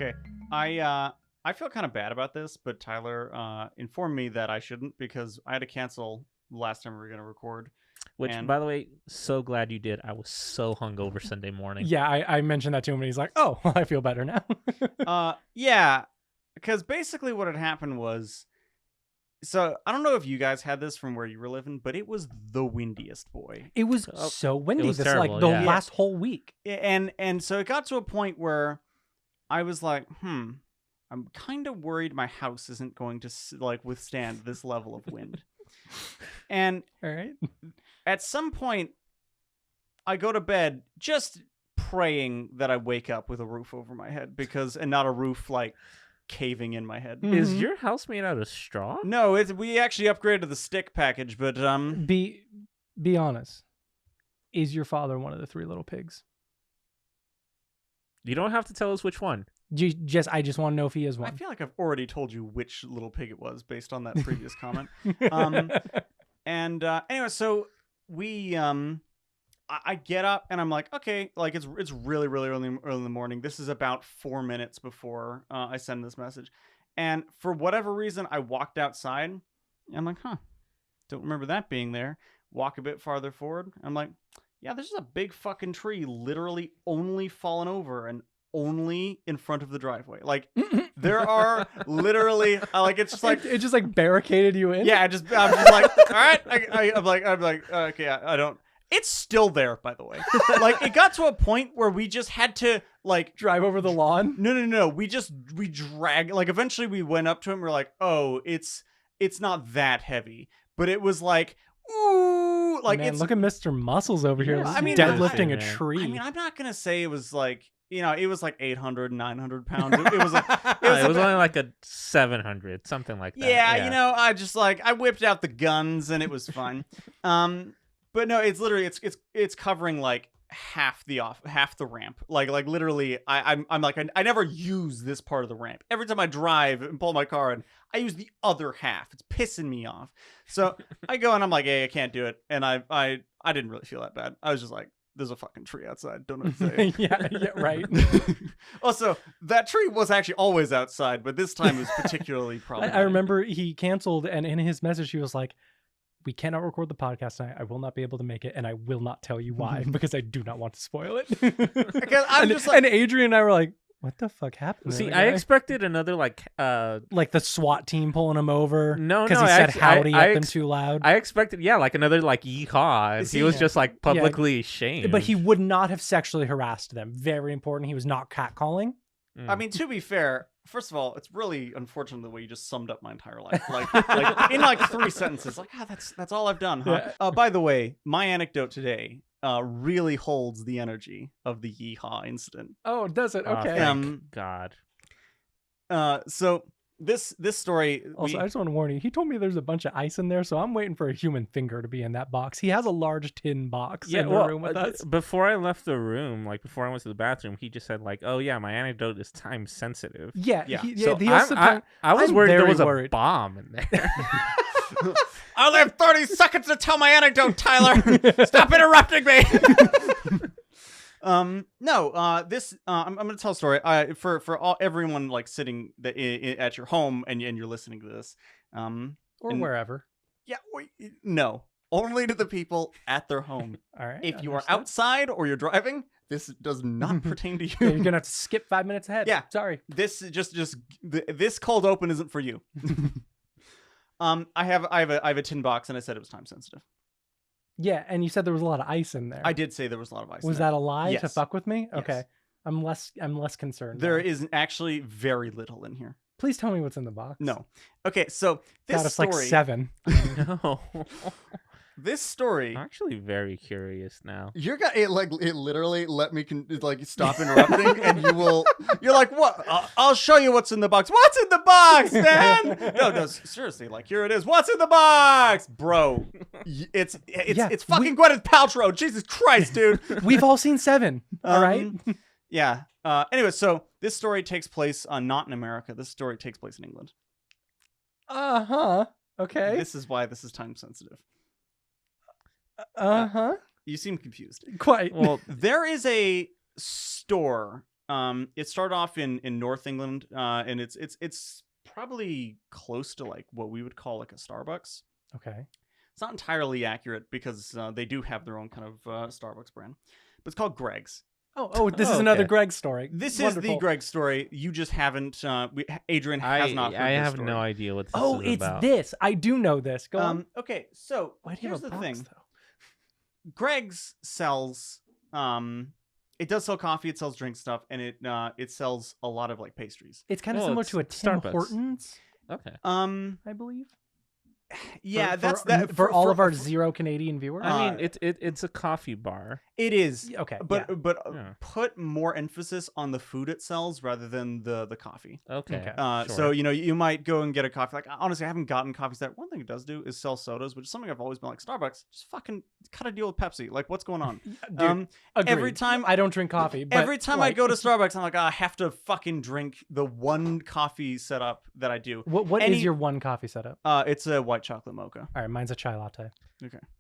Okay. I feel kind of bad about this, but Tyler informed me that I shouldn't because I had to cancel the last time we were going to record. Which, by the way, so glad you did. I was so hungover Sunday morning. Yeah, I mentioned that to him, and he's like, "Oh, well, I feel better now." Yeah, because basically what had happened was, so I don't know if you guys had this from where you were living, but it was the windiest, boy. It was so windy. was This terrible, like the yeah. last whole week. And so it got to a point where I was like, I'm kind of worried my house isn't going to like withstand this level of wind. And All right. at some point, I go to bed just praying that I wake up with a roof over my head and not a roof like caving in my head. Is your house made out of straw? No, we actually upgraded the stick package, but Be honest. Is your father one of the three little pigs? You don't have to tell us which one. I just want to know if he is one. I feel like I've already told you which little pig it was based on that previous comment. Anyway, so we I get up and I'm like, okay, like it's really early in the morning. This is about 4 minutes before I send this message, and for whatever reason, I walked outside. And I'm like, don't remember that being there. Walk a bit farther forward. I'm like, yeah, there's just a big fucking tree, literally only fallen over and only in front of the driveway. Like there are literally like it's just like it just like barricaded you in. Yeah, I'm just like, all right. I'm like, okay, I don't. It's still there, by the way. Like it got to a point where we just had to like Drive over the lawn. No. We drag. Like eventually we went up to him. We're like, oh, it's not that heavy, but it was like, ooh, like Man, it's. look at Mr. Muscles over here. I mean, deadlifting a man. tree. I mean, I'm not gonna say it was like. It was like 800, 900 pounds. It was like It was only like a 700, something like that. Yeah, I just like I whipped out the guns and it was fun. But no, it's literally it's covering like half the ramp. Like literally, I'm like I never use this part of the ramp. Every time I drive and pull my car in, I use the other half. It's pissing me off. So I go and I'm like, hey, I can't do it. And I didn't really feel that bad. I was just like, there's a fucking tree outside. Don't know what to say. yeah, right. Also, that tree was actually always outside, but this time was particularly problematic. I remember he canceled, and in his message, he was like, "We cannot record the podcast tonight. I will not be able to make it, and I will not tell you why because I do not want to spoil it." Because I'm just like, and Adrian and I were like, "What the fuck happened?" See, I expected another like the SWAT team pulling him over. No, because he said howdy at them too loud. I expected, like another like yeehaw. And he was just like publicly shamed. But he would not have sexually harassed them. Very important. He was not catcalling. I mean, to be fair, first of all, it's really unfortunate the way you just summed up my entire life. Like in like 3 sentences. Like, that's all I've done, huh? Yeah. By the way, my anecdote today really holds the energy of the yeehaw incident. Oh, does it? Okay. Thank God. So this story. Also, I just want to warn you. He told me there's a bunch of ice in there, so I'm waiting for a human finger to be in that box. He has a large tin box in the room with us. Before I left the room, like before I went to the bathroom, he just said like, "Oh yeah, my anecdote is time sensitive." Yeah. So I was worried there was a bomb in there. I only have 30 seconds to tell my anecdote, Tyler. Stop interrupting me. This I'm gonna tell a story. For everyone like sitting at your home and you're listening to this, or wherever. Yeah, no, only to the people at their home. All right. If you are outside or you're driving, this does not pertain to you. You're gonna have to skip 5 minutes ahead. Yeah, sorry. This this cold open isn't for you. I have a tin box and I said it was time sensitive. Yeah, and you said there was a lot of ice in there. I did say there was a lot of ice. Was that a lie to Yes. fuck with me? Yes. Okay. I'm less concerned. There now. is actually very little in here. Please tell me what's in the box. No. Okay, so this God, it's story. like 7. No. This story. I'm actually very curious now. You're gonna it literally let me stop interrupting, and you're like, what? I'll show you what's in the box. What's in the box, man? No, seriously, like here it is. What's in the box, bro? It's fucking Gwyneth Paltrow. Jesus Christ, dude. We've all seen 7. All right. Yeah. Anyway, so this story takes place not in America. This story takes place in England. Okay. This is why this is time sensitive. You seem confused. Quite. Well, There is a store It started off in North England, and it's probably close to like what we would call like a Starbucks. Okay. It's not entirely accurate because they do have their own kind of Starbucks brand, but it's called Greg's. Oh, this Oh, is another okay. Greg story. This Wonderful. is the Greg story. You just haven't. Adrian has not heard I this have story. no idea what this Oh, is it's about. this. I do know this. Go on. Okay, so Why do you here's have a the box, thing. though? Greg's sells. It does sell coffee. It sells drink stuff, and it sells a lot of like pastries. It's kind of Well, similar it's to a Tim Starbucks. Hortons, Okay. I believe. Yeah, For- that's for, that for all of our 0 Canadian viewers. I mean, it's a coffee bar. It is. Okay, But Yeah. put more emphasis on the food it sells rather than the coffee. Okay. Okay. So Sure. you might go and get a coffee. Like honestly, I haven't gotten coffees. That one thing it does do is sell sodas, which is something I've always been like Starbucks. Just fucking cut a deal with Pepsi. Like what's going on? Dude, every agreed. time I don't drink coffee. But every time I like, go to Starbucks, I'm like, I have to fucking drink the one coffee setup that I do. what any- is your one coffee setup? It's a white chocolate mocha. All right, mine's a chai latte.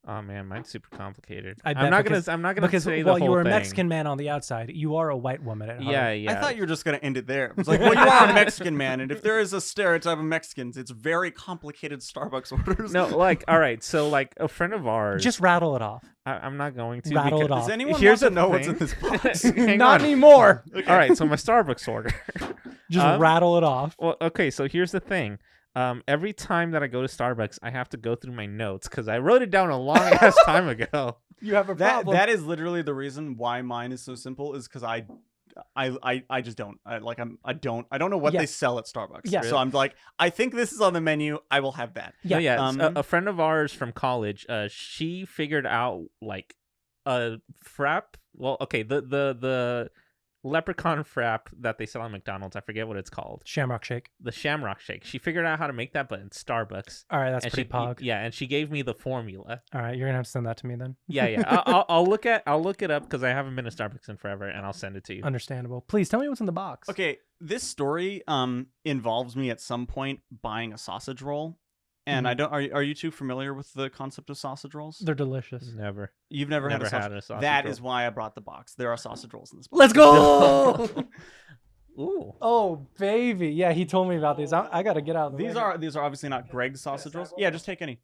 Oh man, mine's super complicated. I I'm bet not because- gonna. I'm not gonna Because say while the you whole were a thing. Mexican man on the outside, you are a white woman at heart. Yeah, yeah. I thought you were just gonna end it there. It's like, well, you are a Mexican man, and if there is a stereotype of Mexicans, it's very complicated Starbucks orders. No, like, all right. So, like, a friend of ours. Just rattle it off. I'm not going to. Rattle it because- off. Does anyone Here's want to the know what's in thing. this box? Hang Not on. anymore. All right. So my Starbucks order. Just rattle it off. Well, okay. So here's the thing. Every time that I go to Starbucks, I have to go through my notes because I wrote it down a long ass time ago. You have a problem. That is literally the reason why mine is so simple. Is because I just don't. I don't know what Yeah. they sell at Starbucks. Yeah. So I'm like, I think this is on the menu. I will have that. Yeah. No, yeah. Um, A friend of ours from college, she figured out like a frap. Well, okay, the leprechaun frap that they sell at McDonald's. I forget what it's called. Shamrock shake. The Shamrock Shake. She figured out how to make that, but in Starbucks. All right, that's And pretty pog. Yeah, and she gave me the formula. All right, you're gonna have to send that to me then. Yeah, yeah. I'll look it up because I haven't been to Starbucks in forever, and I'll send it to you. Understandable. Please tell me what's in the box. Okay, this story involves me at some point buying a sausage roll, and I don't. Are you too familiar with the concept of sausage rolls? They're delicious. Never. You've never had a sausage. sausage That roll. is why I brought the box. There are sausage rolls in this box. Let's go. Ooh. Oh baby, yeah, he told me about these. I gotta get out of the These way. are obviously not Greg's sausage rolls. Yeah, just take any.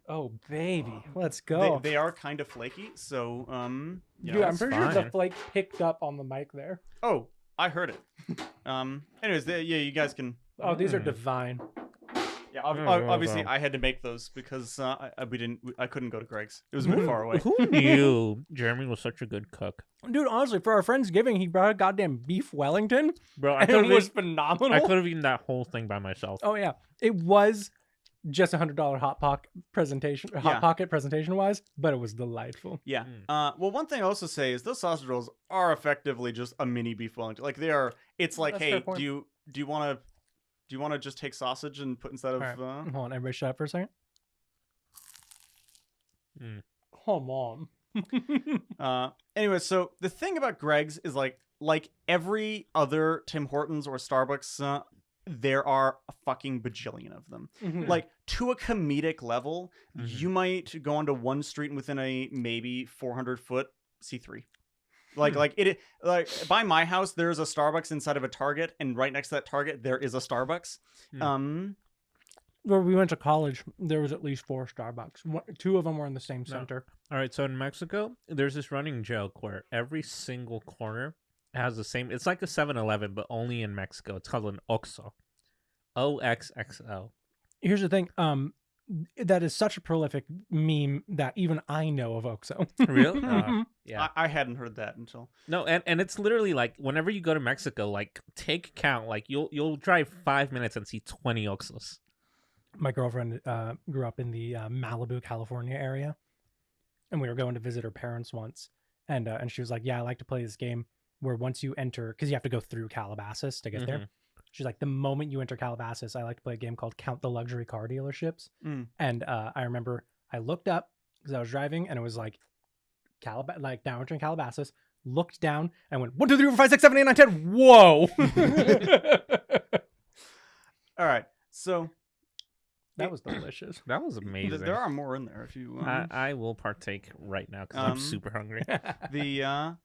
Oh baby, let's go. They are kind of flaky, so you know, Dude, I'm that's pretty sure the fine. flake picked up on the mic there. Oh, I heard it. Anyways, yeah, you guys can. Oh, these are Mm. divine. Yeah, Oh, obviously, wow. I had to make those because I couldn't go to Greg's. It was a bit far away. Who knew Jeremy was such a good cook? Dude, honestly, for our Friendsgiving, he brought a goddamn beef Wellington, Bro, I and could it was have phenomenal. eaten that whole thing by myself. Oh yeah, it was just $100 hot pocket presentation, wise, but it was delightful. Yeah. Mm. Well, one thing I also say is those sausage rolls are effectively just a mini beef Wellington. Like they are. It's like, That's a fair hey, point. do you want to just take sausage and put instead of? All right. Hold on, everybody, shut up for a second. Mm. Come on. Anyway, so the thing about Greg's is like every other Tim Hortons or Starbucks, there are a fucking bajillion of them. Mhm. Like to a comedic level, Mhm. you might go onto one street and within a maybe 400-foot see 3. Like by my house, there's a Starbucks inside of a Target, and right next to that Target, there is a Starbucks. Where we went to college, there was at least 4 Starbucks. 2 of them were in the same No. center. All right, so in Mexico, there's this running joke where every single corner has the same. It's like a 7-Eleven, but only in Mexico. It's called an Oxxo. OXXO. Here's the thing. That is such a prolific meme that even I know of Oxo. Really? Yeah. I hadn't heard that until. No, and it's literally like whenever you go to Mexico, like take count. Like you'll drive 5 minutes and see 20 Oxxos. My girlfriend grew up in the Malibu, California area, and we were going to visit her parents once, and she was like, "Yeah, I like to play this game where once you enter, because you have to go through Calabasas to get there." She's like, "The moment you enter Calabasas, I like to play a game called Count the Luxury Car Dealerships." Mm. And I remember I looked up because I was driving, and it was like now entering Calabasas. Looked down and went 1, 2, 3, 4, 5, 6, 7, 8, 9, 10. Whoa! All right, so. That was delicious. That was amazing. There are more in there if you. I will partake right now because I'm Um, super hungry. The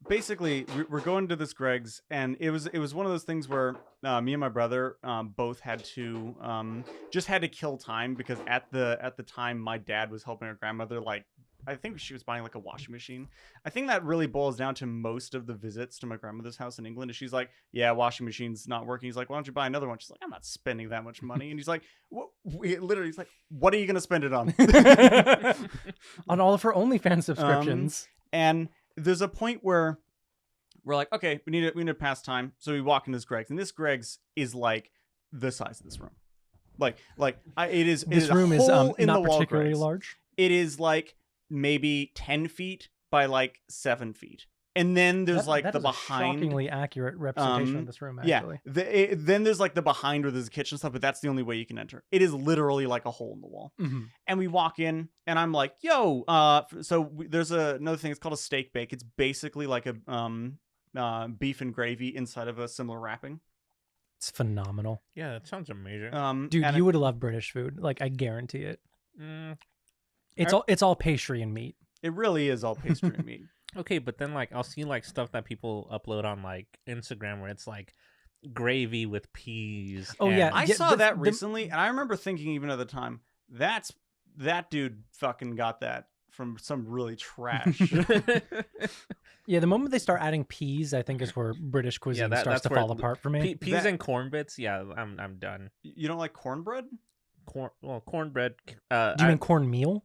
basically we're going to this Greg's, and it was one of those things where me and my brother both had to just had to kill time, because at the time my dad was helping our grandmother, like I think she was buying like a washing machine. I think that really boils down to most of the visits to my grandmother's house in England. And she's like, yeah, washing machine's not working. He's like, why don't you buy another one? She's like, I'm not spending that much money. And he's like, he's like, what are you going to spend it on? On all of her OnlyFans subscriptions. And there's a point where we're like, okay, we need to pass time. So we walk into this Greg's, and this Greg's is like the size of this room. This room is not particularly Greg's. Large. It is like maybe 10 feet by like 7 feet. And then there's that the is behind. A shockingly accurate representation of this room, actually. Yeah. Then there's like the behind where there's a kitchen stuff, but that's the only way you can enter. It is literally like a hole in the wall. Mm-hmm. And we walk in, and I'm like, yo, there's another thing. It's called a steak bake. It's basically like a beef and gravy inside of a similar wrapping. It's phenomenal. Yeah, that sounds amazing. Dude, you would love British food. Like, I guarantee it. It's all pastry and meat. It really is all pastry and meat. Okay, but then like I'll see like stuff that people upload on like Instagram where it's like gravy with peas. Oh, yeah. I saw that recently, and I remember thinking even at the time, that dude fucking got that from some really trash. Yeah, the moment they start adding peas, I think is where British cuisine starts to fall apart for me. Peas and corn bits, yeah, I'm done. You don't like cornbread? Cornbread. Do you mean cornmeal?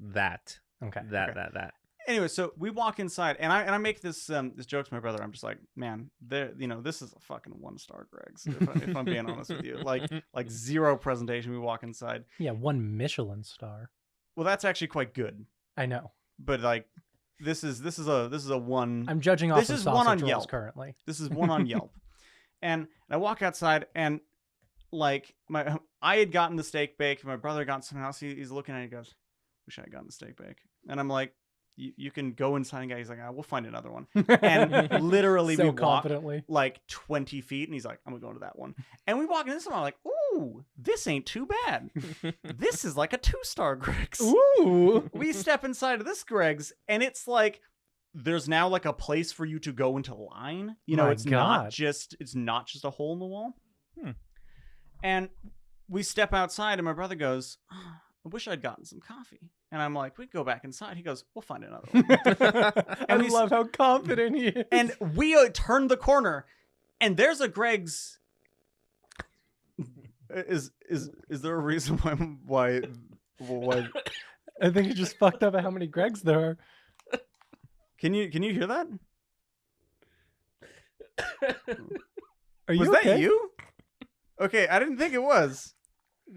That. Okay. That. Anyway, so we walk inside, and I make this joke to my brother. I'm just like, man, this is a fucking 1-star Greg's. If I'm being honest with you, like zero presentation. We walk inside. Yeah, 1 Michelin star. Well, that's actually quite good. I know, but like, this is a 1. I'm judging off. This of is 1 on rolls Yelp currently. This is 1 on Yelp, and I walk outside, and like I had gotten the steak bake, and my brother had gotten something else. He's looking at it, he goes, wish I had gotten the steak bake. And I'm like, you can go inside and get. He's like, we'll find another one. And literally so we walk confidently like 20 feet, and he's like, I'm gonna go into that one. And we walk into this one, I'm like, ooh, this ain't too bad. This is like a 2-star Greg's. Ooh. We step inside of this Greg's, and it's like there's now like a place for you to go into line. You know, it's not just a hole in the wall. And we step outside, and my brother goes, I wish I'd gotten some coffee. And I'm like, we go back inside. He goes, we'll find another one. I love how confident he is. And we turned the corner, and there's a Greg's. Is there a reason why? I think you just fucked up at how many Greg's there are. Can you hear that? Was that you? Okay, I didn't think it was.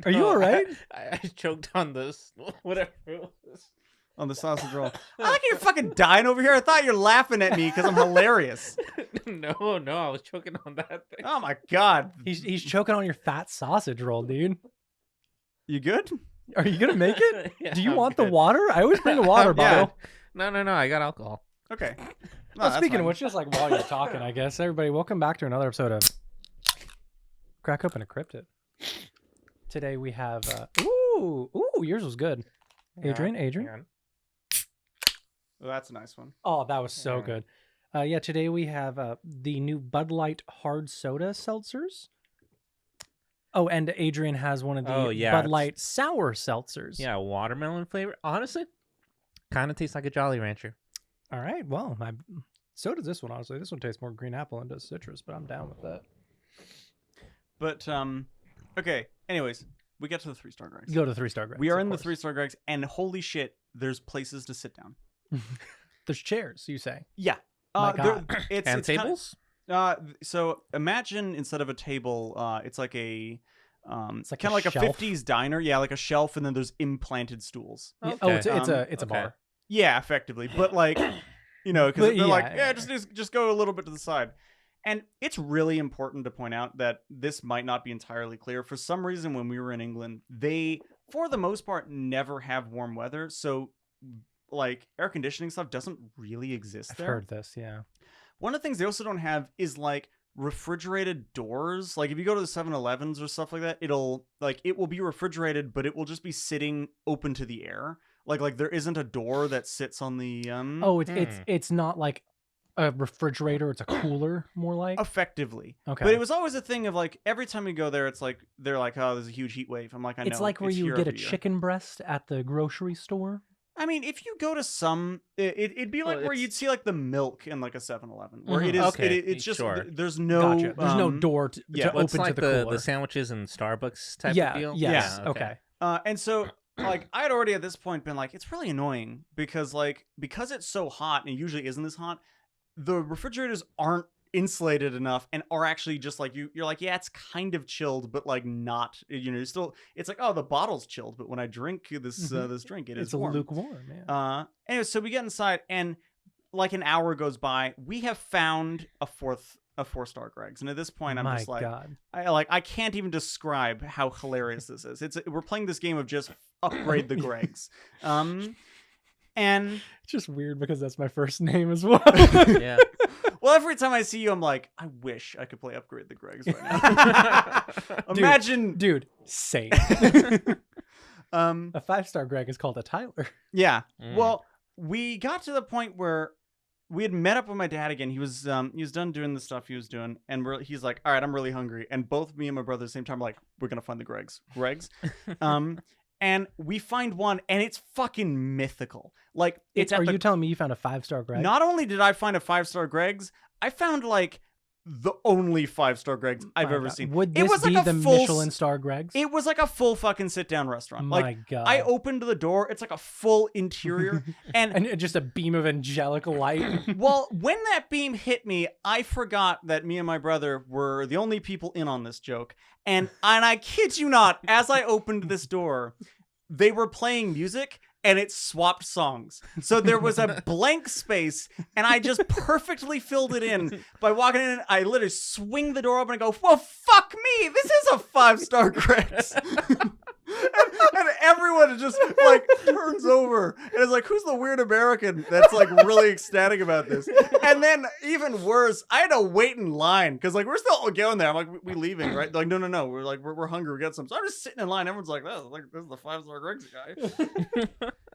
Are you all right? I choked on this, whatever it was. On the sausage roll. I like you're fucking dying over here. I thought you're laughing at me because I'm hilarious. No, I was choking on that thing. Oh my god. He's choking on your fat sausage roll, dude. You good? Are you gonna make it? Yeah, Do you I'm want good. the water? I always bring a water bottle. No, I got alcohol. Okay. Well, speaking of which, just like while you're talking, I guess, everybody, welcome back to another episode of Crack Open a Cryptid. Today we have ooh, yours was good. Adrian. Oh, that's a nice one. Oh, that was so good. Yeah, today we have the new Bud Light hard soda seltzers. Oh, and Adrian has one of the Bud Light sour seltzers. Yeah, watermelon flavor. Honestly, kind of tastes like a Jolly Rancher. All right, well, so does this one, honestly. This one tastes more green apple and does citrus, but I'm down with that. But, okay. Anyways, we get to the 3-star Greg's. Go to 3-star Greg's. We are in the 3-star Greg's, and holy shit, there's places to sit down. There's chairs, you say? Yeah. My God. It's tables? So imagine instead of a table, it's like a... it's like kind of like shelf? a 50s diner. Yeah, like a shelf, and then there's implanted stools. Yeah. Okay. Oh, it's a bar. Yeah, effectively. But like, you know, because they're like, yeah. just go a little bit to the side. And it's really important to point out that this might not be entirely clear. For some reason, when we were in England, they, for the most part, never have warm weather. So, like, air conditioning stuff doesn't really exist there. I've heard this, yeah. One of the things they also don't have is, like, refrigerated doors. Like, if you go to the 7-Elevens or stuff like that, it will be refrigerated, but it will just be sitting open to the air. Like there isn't a door that sits on the... Oh, it's not like a refrigerator. It's a cooler, more like. Effectively. Okay. But it was always a thing of like every time you go there, it's like they're like, oh, there's a huge heat wave. I'm like, I know. It's like where it's you here get a every year. chicken breast at the grocery store. I mean, if you go to some, it'd be like Well, where it's- you'd see like the milk in like a 7-Eleven, where Mhm. it is. Okay, It's just sure. there's no. Gotcha. There's no door to yeah. Well, it's open like to the cooler. the sandwiches in Starbucks type yeah. of deal. Yes. Yeah, Okay. And so like I had already at this point been like, it's really annoying because it's so hot and it usually isn't this hot. The refrigerators aren't insulated enough and are actually just like you're like, yeah, it's kind of chilled, but like not, still, it's like, oh, the bottle's chilled, but when I drink this this drink, It's is a warm. lukewarm. Yeah. Anyway, so we get inside and like an hour goes by, we have found a 4-star Greg's, and at this point I'm My just like, God. I can't even describe how hilarious this is. We're playing this game of just upgrade the Greg's. And It's just weird because that's my first name as well. Yeah. well, every time I see you, I'm like, I wish I could play Upgrade the Greg's right now. Imagine, Dude, same. a A 5-star Greg is called a Tyler. yeah. Mm. Well, we got to the point where we had met up with my dad again. He was done doing the stuff he was doing, and he's like, all right, I'm really hungry. And both me and my brother at the same time are like, we're gonna find the Greg's. And we find one, and it's fucking mythical. Like it's Are at the you telling me you found a 5-star Greg? Not only did I find a 5-star Greg's, I found like the only 5-star Greg's I've My ever God. seen. Would It this was like be a the full Michelin star Greg's? It was like a full fucking sit down restaurant. My Like God. I opened the door, it's like a full interior, and and just a beam of angelic light. well, when that beam hit me, I forgot that me and my brother were the only people in on this joke. And I kid you not, as I opened this door, they were playing music and it swapped songs. So there was a blank space and I just perfectly filled it in by walking in. I literally swing the door open and go, well, fuck me. This is a 5-star Greg's. and everyone just like turns over and is like, who's the weird American that's like really ecstatic about this? And then even worse, I had to wait in line because like we're still going there. I'm like, we leaving, right? They're like, no. We're like, we're hungry. We got some. So I'm just sitting in line. Everyone's like, oh, like this is the 5-star Greg's guy.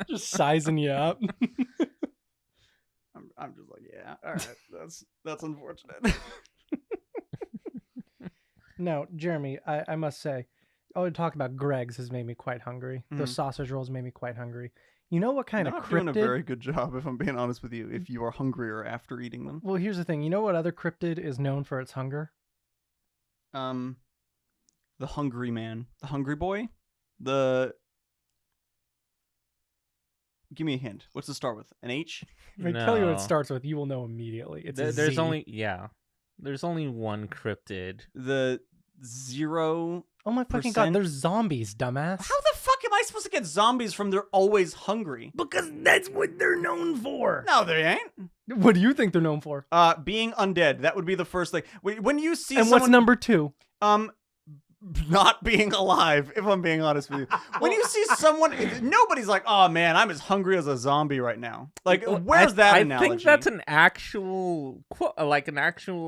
Just sizing you up. I'm just like, yeah, all right, that's unfortunate. No, Jeremy, I must say, all the talk about Greg's has made me quite hungry. Those Mhm. sausage rolls made me quite hungry. You know what kind You're of not doing a cryptid? very good job, if I'm being honest with you, if you are hungrier after eating them. Well, here's the thing. You know what other cryptid is known for its hunger? The hungry man, the hungry boy, give me a hint. What's it start with? An H? If I tell you what No. it starts with, you will know immediately. It's a There's Z. there's only one cryptid. The 0. Oh my fucking god, there's zombies, dumbass. How the fuck am I supposed to get zombies from they're always hungry? Because that's what they're known for. No, they ain't. What do you think they're known for? Being undead. That would be the first thing. When you see And someone, what's number 2? not being alive, if I'm being honest with you. When you see someone, nobody's like, oh man, I'm as hungry as a zombie right now. Like, where's that analogy? I think that's an actual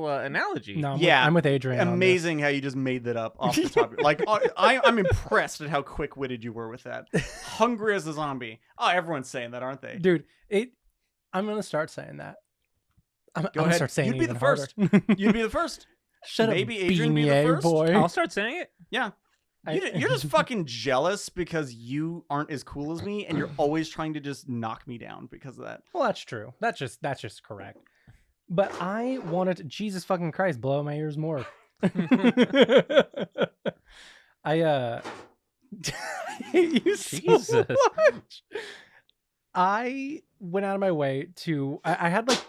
analogy. No, Yeah, I'm with Adrian. on this. Amazing how you just made that up off the top. Like, I'm impressed at how quick-witted you were with that. Hungry as a zombie. Oh, everyone's saying that, aren't they? Dude, I'm gonna start saying that. I'm Go gonna ahead. start saying You'd it be even the first. harder. You'd be the first. Shut Maybe up, Adrian be the beignet first? boy. I'll start saying it. Yeah. You're just fucking jealous because you aren't as cool as me, and you're always trying to just knock me down because of that. Well, that's true. That's just correct. But I wanted to, Jesus fucking Christ, blow my ears more. I hate you so Jesus. much. I went out of my way to. I had like.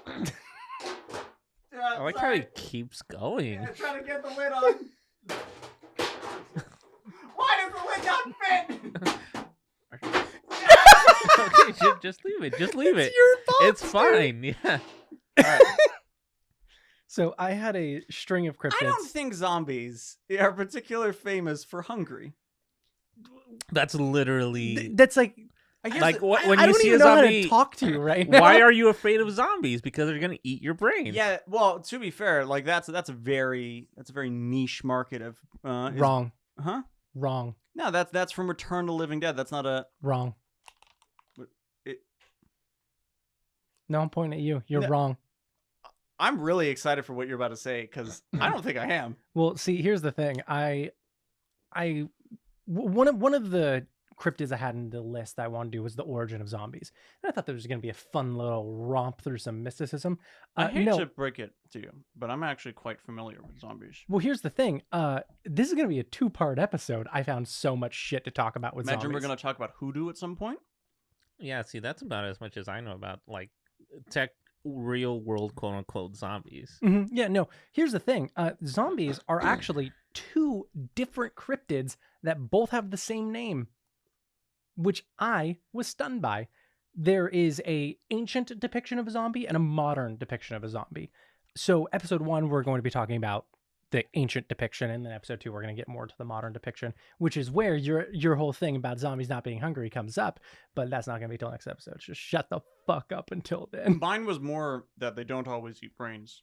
I like how he keeps going. Trying to get the lid on. Why does the lid not fit? Okay, just leave it. Just leave it. Your fault, It's dude. fine. Yeah. All right. So I had a string of cryptids. I don't think zombies are particularly famous for hungry. That's literally That's like. Here's like the- when I you don't see even a know how zombie. to talk to you right now. Why are you afraid of zombies? Because they're gonna eat your brains. Yeah, well, to be fair, like that's a very niche market of wrong? Huh? Wrong. No, that's from Return to Living Dead. That's not a Wrong. it, No, I'm pointing at you. You're No. wrong. I'm really excited for what you're about to say because I don't think I am. Well, see, here's the thing. One of the cryptids I had in the list that I wanted to do was the origin of zombies. And I thought there was going to be a fun little romp through some mysticism. I hate no. to break it to you, but I'm actually quite familiar with zombies. Well, here's the thing. This is going to be a 2-part episode. I found so much shit to talk about with Imagine zombies. we're going to talk about hoodoo at some point. Yeah, see, that's about as much as I know about like tech, real world, quote unquote, zombies. Mm-hmm. Yeah, no. Here's the thing. Zombies are actually 2 different cryptids that both have the same name, which I was stunned by. There is a ancient depiction of a zombie and a modern depiction of a zombie. So episode 1, we're going to be talking about the ancient depiction, and then episode 2, we're going to get more into the modern depiction, which is where your whole thing about zombies not being hungry comes up. But that's not going to be till next episode. Just shut the fuck up until then. Mine was more that they don't always eat brains.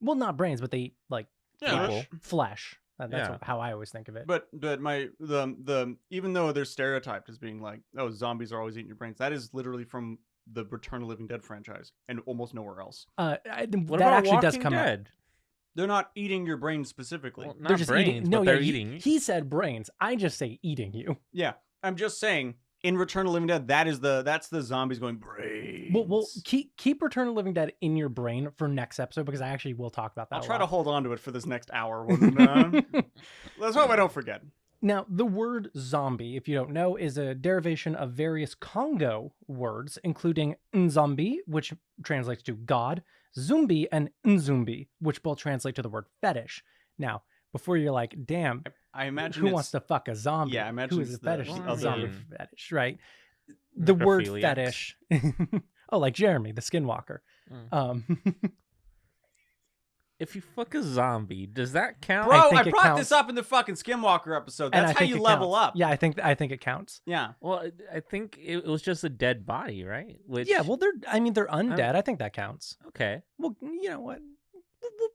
Well, not brains, but they eat like Yeah, flesh. That's Yeah. how I always think of it. but my the even though they're stereotyped as being like, oh, zombies are always eating your brains, that is literally from the Return of the Living Dead franchise and almost nowhere else. What that about actually does Walking come up. Dead? They're not eating your brains specifically. Well, not They're just brains, eating. but No, they're yeah, eating. He said brains. I just say eating you. Yeah, I'm just saying. In Return of the Living Dead, that's the zombies going brains. Well, keep Return of the Living Dead in your brain for next episode because I actually will talk about that. I'll a try to lot. hold on to it for this next hour. Let's hope I don't forget. Now, the word zombie, if you don't know, is a derivation of various Congo words, including nzombi, which translates to God, zumbi, and nzumbi, which both translate to the word fetish. Now, before you're like, damn, I imagine who it's- wants to fuck a zombie? Yeah, I imagine who is it's a fetish? the- A zombie Mm. fetish, right? The word Necrophiliacs. fetish. Oh, like Jeremy, the skinwalker. Mm. If you fuck a zombie, does that count? Bro, think I it brought counts. this up in the fucking Skinwalker episode. And I That's how think you it level counts. up. Yeah, I think it counts. Yeah. Well, I think it was just a dead body, right? Which, Yeah, well, they're undead. I think that counts. okay. Well, you know what?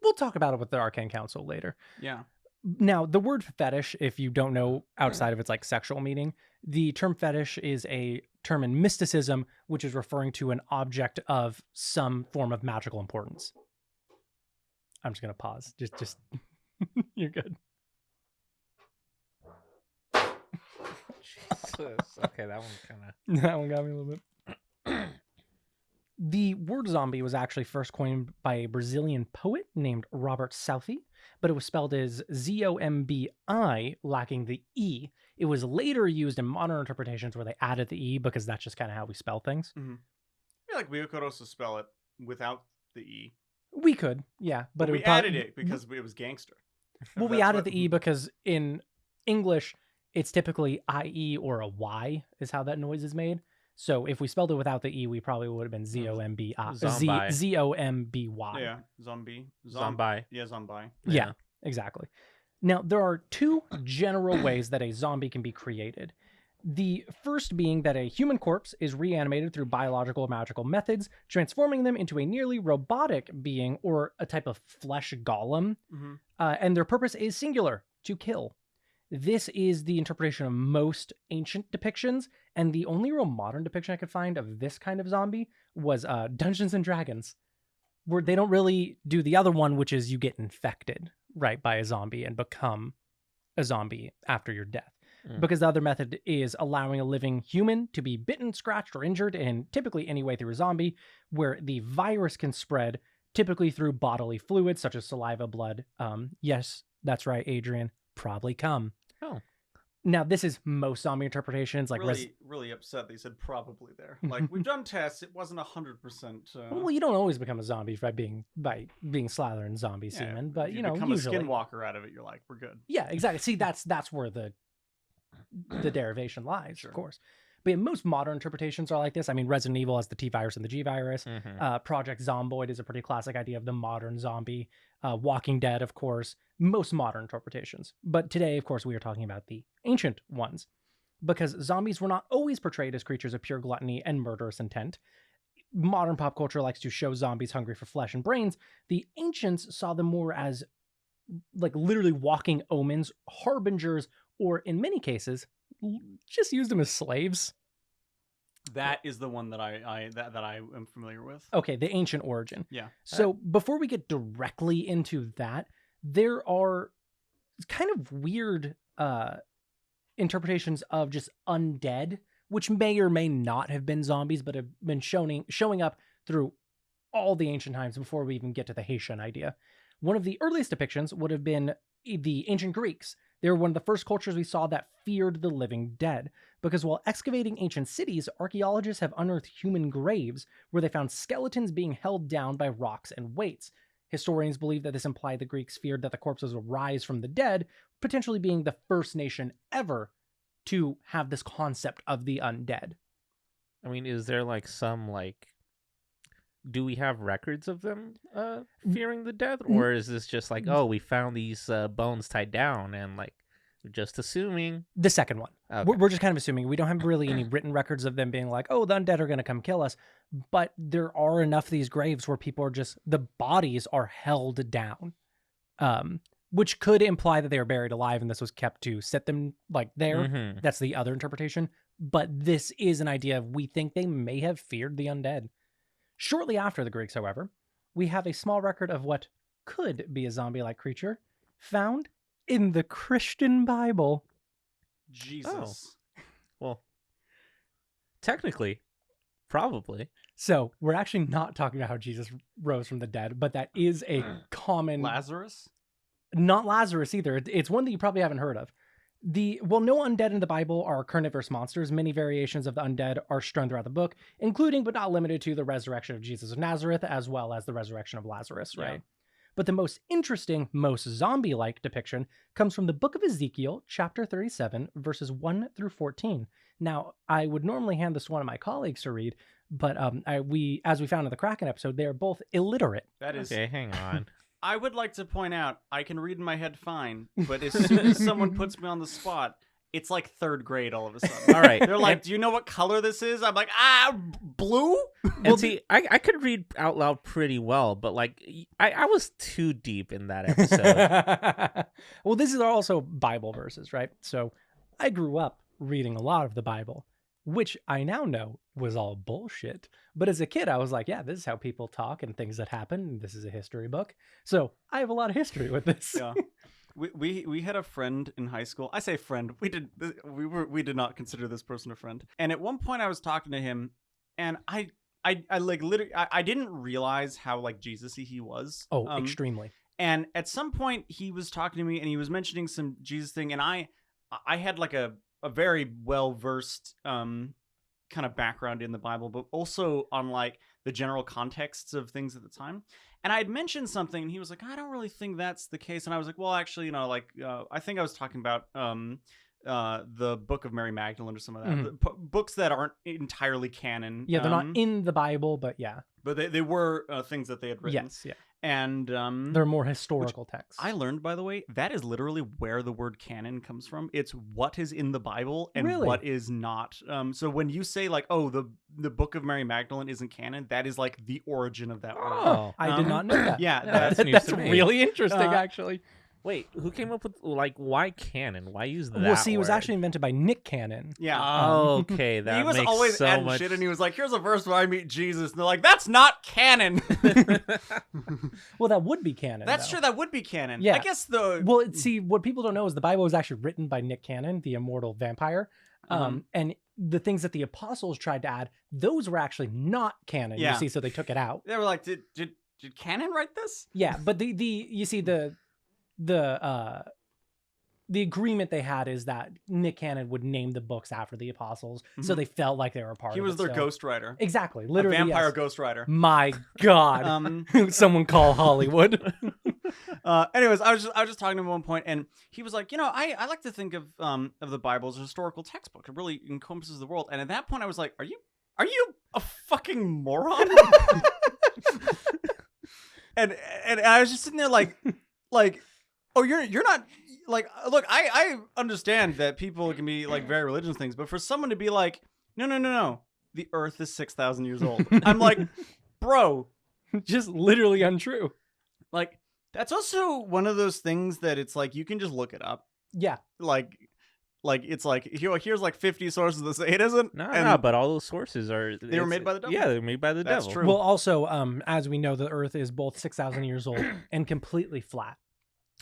We'll talk about it with the Arcane Council later. Yeah. Now, the word fetish, if you don't know outside of its like sexual meaning, the term fetish is a term in mysticism, which is referring to an object of some form of magical importance. I'm just gonna pause. Just you're good. Jesus. Okay, that one kind of. That one got me a little bit. The word zombie was actually first coined by a Brazilian poet named Robert Southey, but it was spelled as Z-O-M-B-I, lacking the E. It was later used in modern interpretations where they added the E because that's just kind of how we spell things. I feel like we could also spell it without the E. We could, yeah, but it we would probably, added it because it was gangster. Well, we That's added what- the E because in English, it's typically I-E or a Y is how that noise is made. So if we spelled it without the E, we probably would have been Z-O-M-B-I. Zombi. Z-O-M-B-Y. Yeah, zombie. Zombie. Yeah, zombie. Yeah, exactly. Now, there are 2 general ways that a zombie can be created. The first being that a human corpse is reanimated through biological or magical methods, transforming them into a nearly robotic being or a type of flesh golem, Mm-hmm. and their purpose is singular, to kill. This is the interpretation of most ancient depictions, and the only real modern depiction I could find of this kind of zombie was Dungeons and Dragons, where they don't really do the other one, which is you get infected, right, by a zombie and become a zombie after your death. Mm. Because the other method is allowing a living human to be bitten, scratched, or injured, and typically any way through a zombie, where the virus can spread, typically through bodily fluids such as saliva, blood. Yes, that's right, Adrian. Probably cum. Oh. Now, this is most zombie interpretations, like Really upset they said probably there. Like, we've done tests, it wasn't 100%. well, you don't always become a zombie by being slathered in zombie yeah, semen, but if you know, become usually. a skinwalker out of it, you're like, we're good. Yeah, exactly. See, that's where the derivation lies, Sure. of course. But yeah, most modern interpretations are like this. I mean, Resident Evil has the T virus and the G virus. Mhm. Project Zomboid is a pretty classic idea of the modern zombie. Walking Dead, of course, most modern interpretations. But today, of course, we are talking about the ancient ones, because zombies were not always portrayed as creatures of pure gluttony and murderous intent. Modern pop culture likes to show zombies hungry for flesh and brains. The ancients saw them more as like literally walking omens, harbingers, or in many cases, just used them as slaves. That is the one that I am familiar with. Okay, the ancient origin. Yeah. So before we get directly into that, there are kind of weird interpretations of just undead, which may or may not have been zombies, but have been showing up through all the ancient times before we even get to the Haitian idea. One of the earliest depictions would have been the ancient Greeks. They were one of the first cultures we saw that feared the living dead, because while excavating ancient cities, archaeologists have unearthed human graves where they found skeletons being held down by rocks and weights. Historians believe that this implied the Greeks feared that the corpses would rise from the dead, potentially being the first nation ever to have this concept of the undead. I mean, is there like some like, do we have records of them fearing the dead, or is this just like, oh, we found these bones tied down and like we're just assuming? The second one. Okay. We're just kind of assuming. We don't have really any written records of them being like, oh, the undead are going to come kill us. But there are enough of these graves where people are just, the bodies are held down, which could imply that they were buried alive and this was kept to set them like there. Mm-hmm. That's the other interpretation. But this is an idea of, we think they may have feared the undead. Shortly after the Greeks, however, we have a small record of what could be a zombie-like creature found in the Christian Bible. Jesus. Well, technically, probably. So we're actually not talking about how Jesus rose from the dead, but that is a common... Lazarus? Not Lazarus either. It's one that you probably haven't heard of. No undead in the Bible are carnivorous monsters. Many variations of the undead are strewn throughout the book, including but not limited to the resurrection of Jesus of Nazareth, as well as the resurrection of Lazarus, right? Yeah. But the most interesting, most zombie-like depiction comes from the book of Ezekiel, chapter 37, verses 1 through 14. Now, I would normally hand this to one of my colleagues to read, but as we found in the Kraken episode, they are both illiterate. That is... Okay, hang on. I would like to point out, I can read in my head fine, but as soon as someone puts me on the spot, it's like third grade all of a sudden. All right. They're like, do you know what color this is? I'm like, blue? And see, I could read out loud pretty well, but like, I was too deep in that episode. Well, this is also Bible verses, right? So I grew up reading a lot of the Bible, which I now know was all bullshit. But as a kid, I was like, yeah, this is how people talk and things that happen. This is a history book. So I have a lot of history with this. Yeah. We had a friend in high school. I say friend. We did not consider this person a friend. And at one point I was talking to him and I like literally, I didn't realize how like Jesus-y he was. Oh, extremely. And at some point he was talking to me and he was mentioning some Jesus thing. And I had like a very well-versed kind of background in the Bible, but also on like the general contexts of things at the time. And I had mentioned something and he was like, I don't really think that's the case. And I was like, well, actually, I think I was talking about the Book of Mary Magdalene or some of that. Mm-hmm. Books that aren't entirely canon. Yeah, they're not in the Bible, but yeah. But they were things that they had written. Yes, yeah. And they're more historical texts. I learned, by the way, that is literally where the word canon comes from. It's what is in the Bible and what is not. So when you say like, oh, the Book of Mary Magdalene isn't canon, that is like the origin of that word. Oh, I did not know that. Yeah, that's really interesting, actually. Wait, who came up with like why canon? Why use that? Well, see, it was word? actually invented by Nick Cannon. Yeah. Oh, okay. That he was makes always so adding much... shit, and he was like, "Here's a verse where I meet Jesus," and they're like, "That's not canon." Well, that would be canon. That's though. true. That would be canon. Yeah. I guess the well, see, what people don't know is the Bible was actually written by Nick Cannon, the immortal vampire, and the things that the apostles tried to add, those were actually not canon. Yeah. You see, so they took it out. They were like, "Did Cannon write this?" Yeah, but the you see the agreement they had is that Nick Cannon would name the books after the apostles, so they felt like they were a part of it. He was their still. ghostwriter. Exactly, literally. A vampire yes. ghostwriter. My God. Someone call Hollywood. Anyways, I was just talking to him at one point, and he was like, I like to think of the Bible as a historical textbook. It really encompasses the world. And at that point, I was like, are you a fucking moron? and I was just sitting there like, oh, you're not. Like, look, I understand that people can be like very religious things, but for someone to be like, no, the Earth is 6,000 years old. I'm like, bro, just literally untrue. Like, that's also one of those things that it's like you can just look it up. Yeah. Like, Like it's like here's like 50 sources that say it isn't. No, but all those sources are They were made by the devil. Yeah, they were made by the That's devil. true. Well, also, as we know, the Earth is both 6,000 years old and completely flat.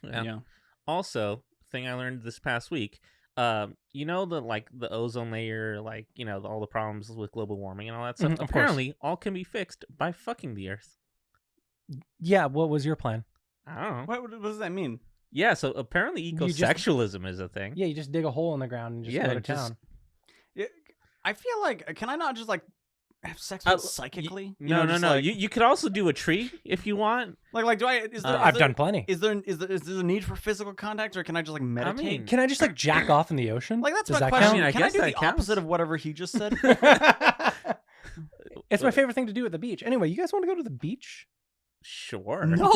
Yeah. Also, thing I learned this past week, you know the ozone layer, like all the problems with global warming and all that stuff. Of course. Apparently, all can be fixed by fucking the Earth. Yeah, what was your plan? I don't know. What does that mean? Yeah, so apparently You just- ecosexualism is a thing. Yeah, you just dig a hole in the ground and just Yeah, go to just- town. Yeah, I feel like can I not just like have sex with psychically? No. Like, You could also do a tree if you want. like do I? Is there? I've done plenty. Is there a need for physical contact, or can I just like meditate? mean- Can I just like jack off in the ocean? like that's Does my that question. count? I mean, I can guess I do that the counts. opposite of whatever he just said? It's my favorite thing to do at the beach. Anyway, you guys want to go to the beach? Sure. No.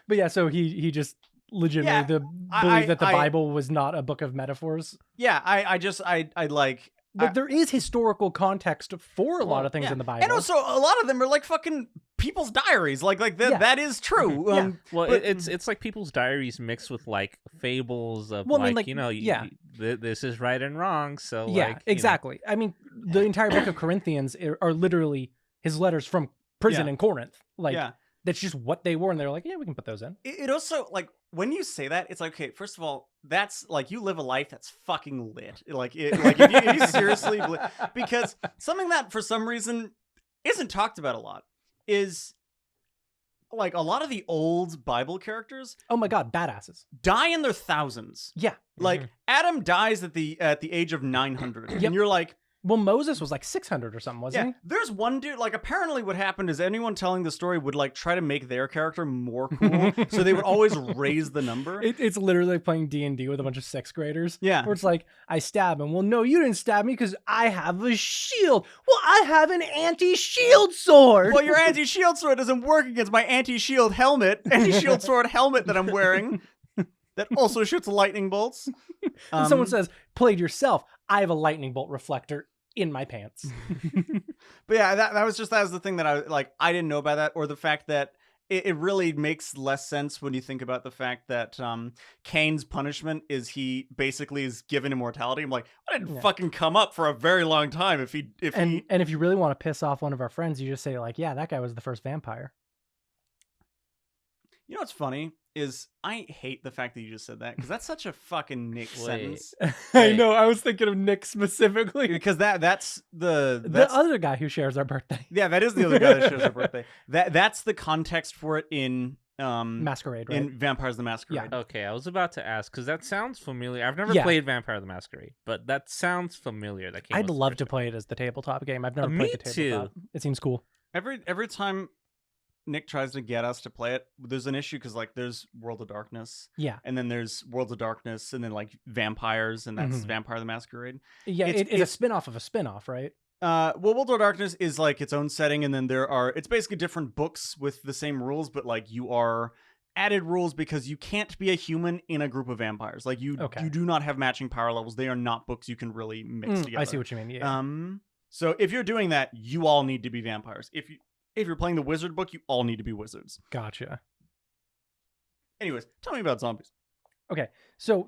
But yeah, so he just legitimately I- believed that the I- Bible was not a book of metaphors. Yeah, I like. But there is historical context for a lot of things yeah. in the Bible. And also, a lot of them are like fucking people's diaries. Like that. Yeah. That is true. Yeah. Well, But- it's like people's diaries mixed with like fables of Well, I mean, like, like, this is right and wrong. So yeah, like, exactly. I mean, the entire book of Corinthians are literally his letters from prison Yeah. in Corinth. Like, yeah. that's just what they were, and they're like, yeah, we can put those in. It also like when you say that, it's like, okay, first of all, that's like you live a life that's fucking lit. Like if you seriously because something that for some reason isn't talked about a lot is like a lot of the old Bible characters Oh my god, badasses. die in their thousands. Yeah. Like Mhm. Adam dies at the age of 900, Yep. and you're like, Well, Moses was like 600 or something, wasn't yeah. There's one dude. Like apparently, what happened is anyone telling the story would like try to make their character more cool, so they would always raise the number. he? It's literally like playing D&D with a bunch of 6th graders. Yeah. Where it's like, I stab him. Well, no, you didn't stab me because I have a shield. Well, I have an anti-shield sword. Well, your anti-shield sword doesn't work against my anti-shield anti-shield sword helmet that I'm wearing that also shoots lightning bolts. And someone says, played yourself. I have a lightning bolt reflector in my pants. But yeah, that was the thing that I didn't know about that, or the fact that it really makes less sense when you think about the fact that Cain's punishment is he basically is given immortality. I'm like, I didn't fucking come up for a very long time if he And if you really want to piss off one of our friends, you just say like, yeah, that guy was the first vampire. You know what's funny is I hate the fact that you just said that, because that's such a fucking Nick Wait. sentence. I know. I was thinking of Nick specifically. Because that's The that's other guy who shares our birthday. yeah, that is the other guy that shares their birthday. That's the context for it in Masquerade, right? in Vampires the Masquerade. Okay, I was about to ask because that sounds familiar. I've never Yeah. played Vampire the Masquerade, but that sounds familiar. That I'd love to play it as the tabletop game. I've never Me played the tabletop. It seems cool. Every time Nick tries to get us to play it, there's an issue because like there's World of Darkness, Yeah. and then there's Worlds of Darkness, and then like vampires, and that's Mhm. Vampire the Masquerade. Yeah, it's a spin-off of a spin-off, right? Well, World of Darkness is like its own setting, and then it's basically different books with the same rules, but like you are added rules because you can't be a human in a group of vampires. Like you do not have matching power levels. They are not books you can really mix together. I see what you mean. Yeah. So if you're doing that, you all need to be vampires. If you're playing the wizard book, you all need to be wizards. Gotcha. Anyways, tell me about zombies. Okay. So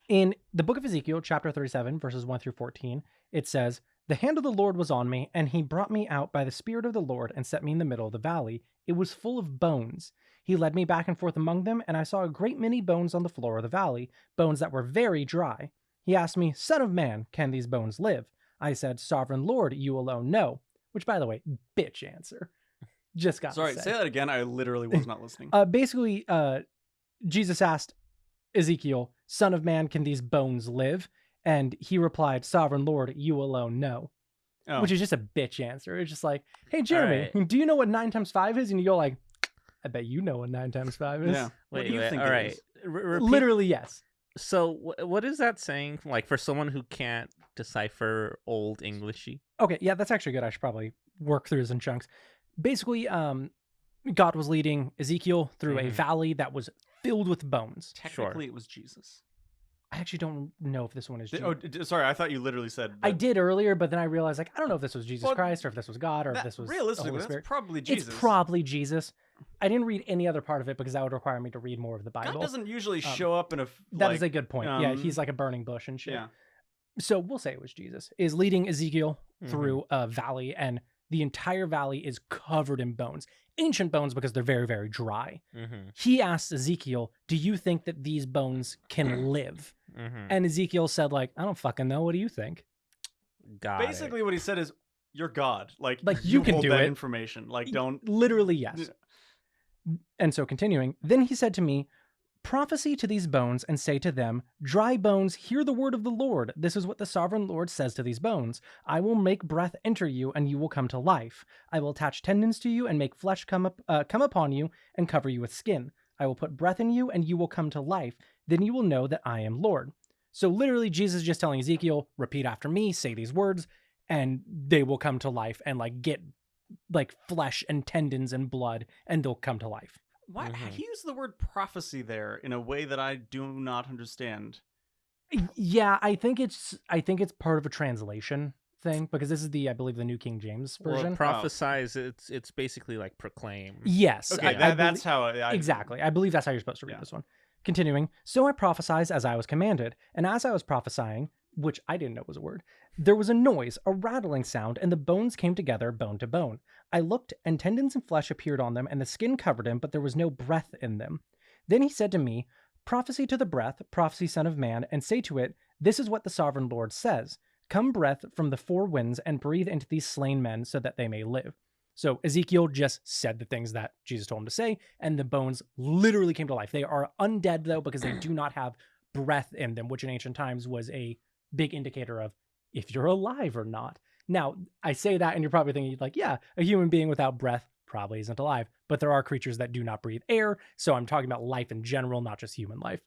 in the book of Ezekiel, chapter 37, verses 1 through 14, it says, "The hand of the Lord was on me, and he brought me out by the Spirit of the Lord and set me in the middle of the valley. It was full of bones. He led me back and forth among them, and I saw a great many bones on the floor of the valley, bones that were very dry. He asked me, 'Son of man, can these bones live?' I said, 'Sovereign Lord, you alone know.'" Which, by the way, bitch answer. Just got Sorry, say that again. I literally was not listening. Basically, Jesus asked Ezekiel, "Son of man, can these bones live?" And he replied, "Sovereign Lord, you alone know." Oh. Which is just a bitch answer. It's just like, "Hey, Jeremy, do you know what 9 times 5 is?" And you go like, "I bet you know what 9 times 5 is." Yeah. What Wait, do you think all it right. is? Literally, yes. So what is that saying? Like for someone who can't decipher old Englishy? Okay, yeah, that's actually good. I should probably work through this in chunks. Basically, God was leading Ezekiel through a Mhm. valley that was filled with bones. Technically, it was Jesus. I actually don't know if this one is Jesus. Sorry. I thought you literally said. I did earlier, but then I realized, like, I don't know if this was Jesus Well, Christ or if this was God or if this was the realistically, Holy that's Spirit. probably Jesus. It's probably Jesus. I didn't read any other part of it because that would require me to read more of the Bible. God doesn't usually show up in a. That is a good point. Yeah, he's like a burning bush and shit. Yeah. So we'll say it was Jesus, is leading Ezekiel through a valley, and the entire valley is covered in bones. Ancient bones because they're very, very dry. He asked Ezekiel, do you think that these bones can live? And Ezekiel said, like, I don't fucking know. What do you think? Basically, what he said is, you're God. Like you can hold do that it. information. Like, don't. Literally, yes. And so continuing, then he said to me, prophesy to these bones and say to them, dry bones, hear the word of the Lord. This is what the sovereign Lord says to these bones. I will make breath enter you, and you will come to life. I will attach tendons to you and make flesh come upon you and cover you with skin. I will put breath in you, and you will come to life. Then you will know that I am Lord. So literally, Jesus is just telling Ezekiel, repeat after me, say these words, and they will come to life and like get like flesh and tendons and blood, and they'll come to life. Why he used the word prophecy there in a way that I do not understand? Yeah, I think it's part of a translation thing because this is I believe the New King James version. Well, prophesize, it's basically like proclaim. Yes. Okay, that's how exactly. I believe that's how you're supposed to read this one. Continuing, so I prophesied as I was commanded, and as I was prophesying, which I didn't know was a word, there was a noise, a rattling sound, and the bones came together, bone to bone. I looked, and tendons and flesh appeared on them, and the skin covered them, but there was no breath in them. Then he said to me, prophesy to the breath, prophecy, son of man, and say to it, this is what the sovereign Lord says. Come breath from the four winds, and breathe into these slain men, so that they may live. So Ezekiel just said the things that Jesus told him to say, and the bones literally came to life. They are undead, though, because they do not have breath in them, which in ancient times was a big indicator of if you're alive or not. Now, I say that, and you're probably thinking, like, yeah, a human being without breath probably isn't alive, but there are creatures that do not breathe air, so I'm talking about life in general, not just human life.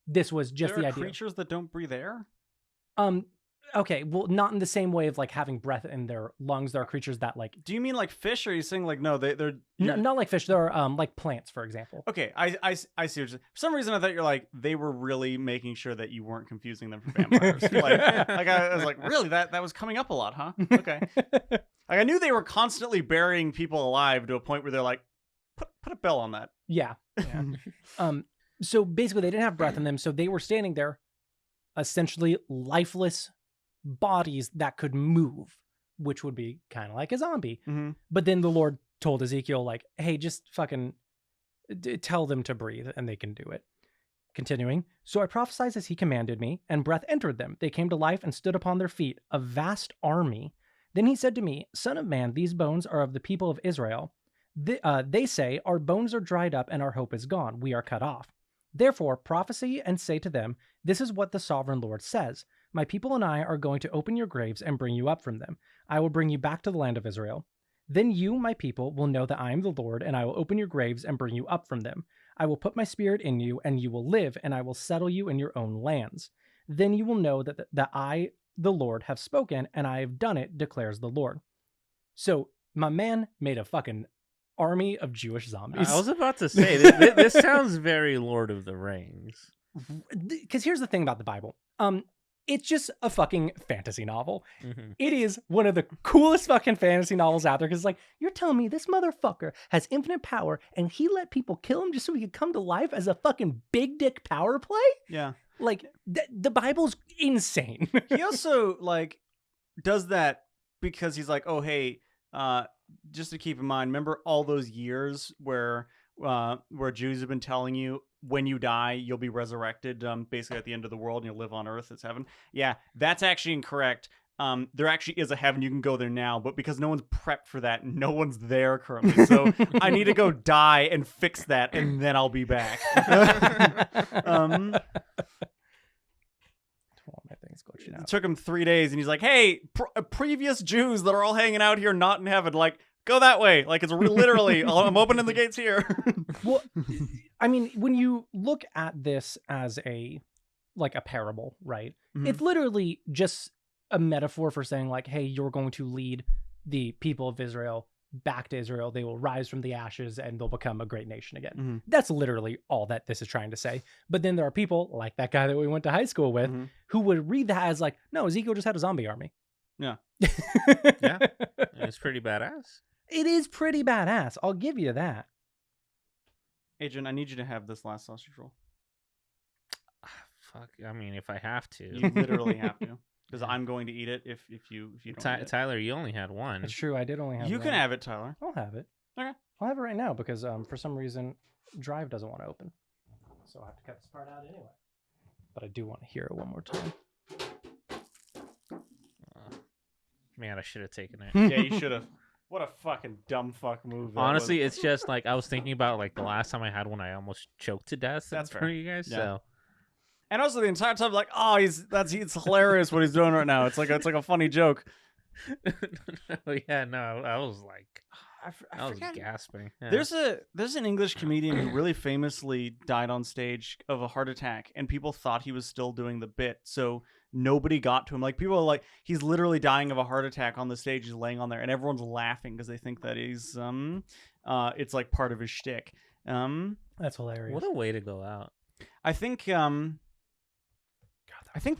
This was just the idea. There are creatures that don't breathe air? Okay, well, not in the same way of like having breath in their lungs. There are creatures that like. Do you mean like fish, or are you saying like no? They're not like fish. There are like plants, for example. Okay, I see what you're saying. For some reason, I thought you're like they were really making sure that you weren't confusing them for vampires. like I was like, really, that was coming up a lot, huh? Okay, like I knew they were constantly burying people alive to a point where they're like, put a bell on that. Yeah. So basically, they didn't have breath in them, so they were standing there, essentially lifeless bodies that could move, which would be kind of like a zombie. But then the Lord told Ezekiel, like, hey, just fucking tell them to breathe and they can do it. Continuing, so I prophesied as he commanded me, and breath entered them. They came to life and stood upon their feet, a vast army. Then he said to me, son of man, these bones are of the people of Israel. They say, our bones are dried up and our hope is gone. We are cut off. Therefore, prophesy and say to them, this is what the sovereign Lord says. My people and I are going to open your graves and bring you up from them. I will bring you back to the land of Israel. Then you, my people, will know that I am the Lord, and I will open your graves and bring you up from them. I will put my spirit in you, and you will live, and I will settle you in your own lands. Then you will know that I, the Lord, have spoken, and I have done it, declares the Lord. So my man made a fucking army of Jewish zombies. I was about to say, this sounds very Lord of the Rings. Because here's the thing about the Bible. It's just a fucking fantasy novel. It is one of the coolest fucking fantasy novels out there because, like, you're telling me this motherfucker has infinite power and he let people kill him just so he could come to life as a fucking big dick power play? Yeah. Like, the Bible's insane. He also, like, does that because he's like, oh, hey, just to keep in mind, remember all those years where Jews have been telling you, when you die, you'll be resurrected, basically at the end of the world, and you'll live on Earth. It's heaven. Yeah, that's actually incorrect. There actually is a heaven. You can go there now, but because no one's prepped for that, no one's there currently. So I need to go die and fix that, and then I'll be back. It took him 3 days, and he's like, hey, previous Jews that are all hanging out here, not in heaven, like, go that way. Like, it's literally, I'm opening the gates here. Well, I mean, when you look at this as a parable, right? It's literally just a metaphor for saying, like, hey, you're going to lead the people of Israel back to Israel. They will rise from the ashes and they'll become a great nation again. That's literally all that this is trying to say. But then there are people like that guy that we went to high school with who would read that as like, no, Ezekiel just had a zombie army. Yeah. Yeah. It's pretty badass. It is pretty badass. I'll give you that. Adrian, I need you to have this last sausage roll. Fuck. I mean, if I have to. You literally have to, because I'm going to eat it if you don't. Eat it. Tyler, you only had one. It's true. I did only have. You one. can have it, Tyler. I'll have it. Okay. I'll have it right now because for some reason Drive doesn't want to open, so I have to cut this part out anyway. But I do want to hear it one more time. Man, I should have taken it. Yeah, you should have. What a fucking dumb fuck move. That Honestly, was. it's just like I was thinking about like the last time I had one, I almost choked to death. That's for fair. you guys. Yeah. So. And also the entire time, like, oh, it's hilarious what he's doing right now. It's like a funny joke. Yeah, no, I was like, I was forget. gasping. Yeah. There's an English comedian who really famously died on stage of a heart attack, and people thought he was still doing the bit, so nobody got to him. Like, people are like, he's literally dying of a heart attack on the stage. He's laying on there, and everyone's laughing because they think that he's it's like part of his shtick. That's hilarious. What a way to go out. I think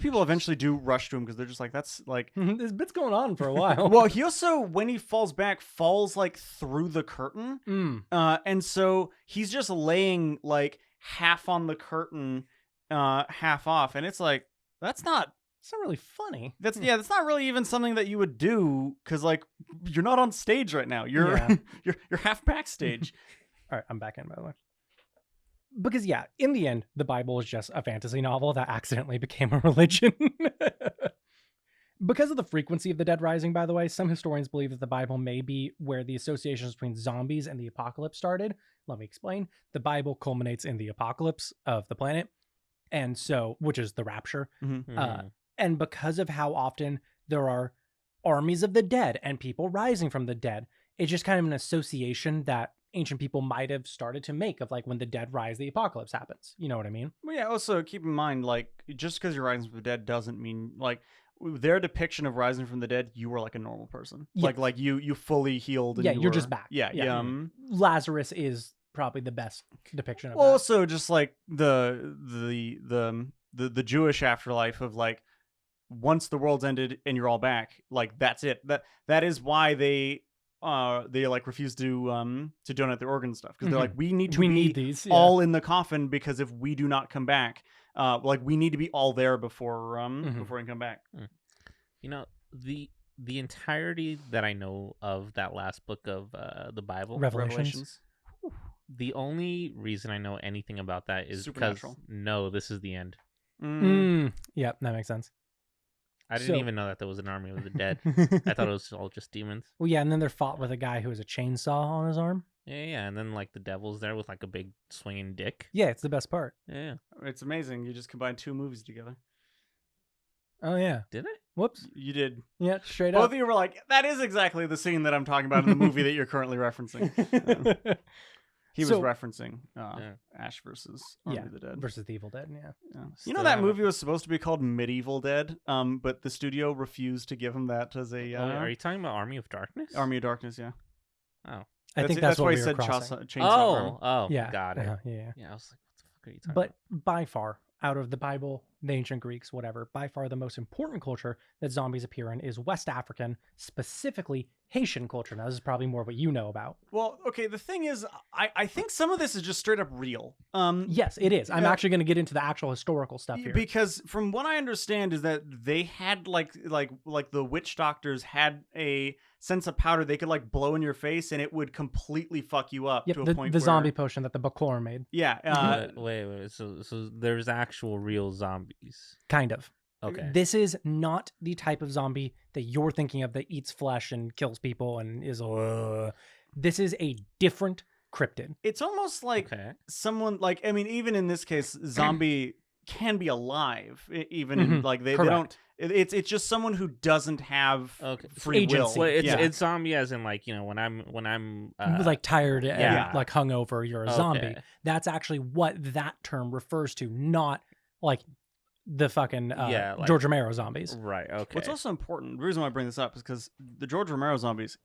people eventually do rush to him because they're just like, that's like. This bit's going on for a while. Well, he also, when he falls back, falls like through the curtain. And so he's just laying like half on the curtain, half off. And it's like, that's not really funny. That's not really even something that you would do because like you're not on stage right now. You're you're half backstage. All right, I'm back in, by the way. Because, yeah, in the end, the Bible is just a fantasy novel that accidentally became a religion. Because of the frequency of the dead rising, by the way, some historians believe that the Bible may be where the associations between zombies and the apocalypse started. Let me explain. The Bible culminates in the apocalypse of the planet, and so, which is the rapture. And because of how often there are armies of the dead and people rising from the dead, it's just kind of an association that ancient people might have started to make of like when the dead rise, the apocalypse happens. You know what I mean? Well, yeah. Also, keep in mind, like, just because you're rising from the dead doesn't mean like their depiction of rising from the dead, you were like a normal person. Yes. Like you fully healed. And Yeah, you're you're just back. Yeah. Yeah. Lazarus is probably the best depiction of that. Also, just like the Jewish afterlife of like once the world's ended and you're all back, like that's it. That is why they like refuse to donate their organ stuff because they're like, we need these all in the coffin because if we do not come back, like we need to be all there before before we come back. You know, the entirety that I know of that last book of the Bible, Revelations. The only reason I know anything about that is because this is the end. Yeah, that makes sense. I didn't even know that there was an army of the dead. I thought it was all just demons. Well, yeah, and then they're fought with a guy who has a chainsaw on his arm. Yeah, and then like the devil's there with like a big swinging dick. Yeah, it's the best part. Yeah. It's amazing. You just combined two movies together. Oh, yeah. Did I? Whoops. You did. Yeah, straight Both up. of you were like, that is exactly the scene that I'm talking about in the movie that you're currently referencing. He was referencing Ash versus Army of the Dead. Versus the Evil Dead, yeah. You know that movie was supposed to be called Medieval Dead, but the studio refused to give him that as a... are you talking about Army of Darkness? Army of Darkness, yeah. Oh. I think that's what why we he were said crossing. chainsaw. Oh, yeah. Got it. Yeah. Yeah, I was like, what the fuck are you talking about? But by far, out of the Bible, the ancient Greeks, whatever, by far the most important culture that zombies appear in is West African, specifically Haitian culture. Now, this is probably more what you know about. Well, okay, the thing is, I think some of this is just straight up real. Yes, it is. I'm actually going to get into the actual historical stuff here. Because from what I understand is that they had like the witch doctors had a sense of powder they could like blow in your face and it would completely fuck you up to a point the where... zombie potion that the Bakor made. Yeah. Wait. So there's actual real zombies. Kind of. Okay. This is not the type of zombie that you're thinking of that eats flesh and kills people and is this is a different cryptid. It's almost like someone like, I mean, even in this case, zombie can be alive, even in like they don't. It's just someone who doesn't have free agency. will. Well, it's zombie as in like, you know, when I'm like tired and like hungover, you're a zombie. Okay. That's actually what that term refers to, not like the fucking like, George Romero zombies. Right. Okay. What's also important, the reason why I bring this up is because the George Romero zombies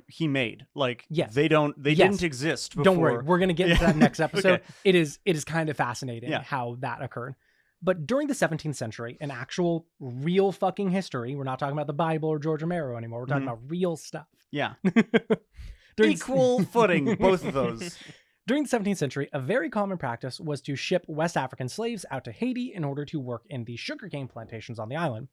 he made. Like, they didn't exist before. Don't worry, we're gonna get into that next episode. It is kind of fascinating how that occurred. But during the 17th century, in actual real fucking history, we're not talking about the Bible or George Romero anymore. We're talking about real stuff. Yeah. Equal footing, both of those. During the 17th century, a very common practice was to ship West African slaves out to Haiti in order to work in the sugarcane plantations on the island.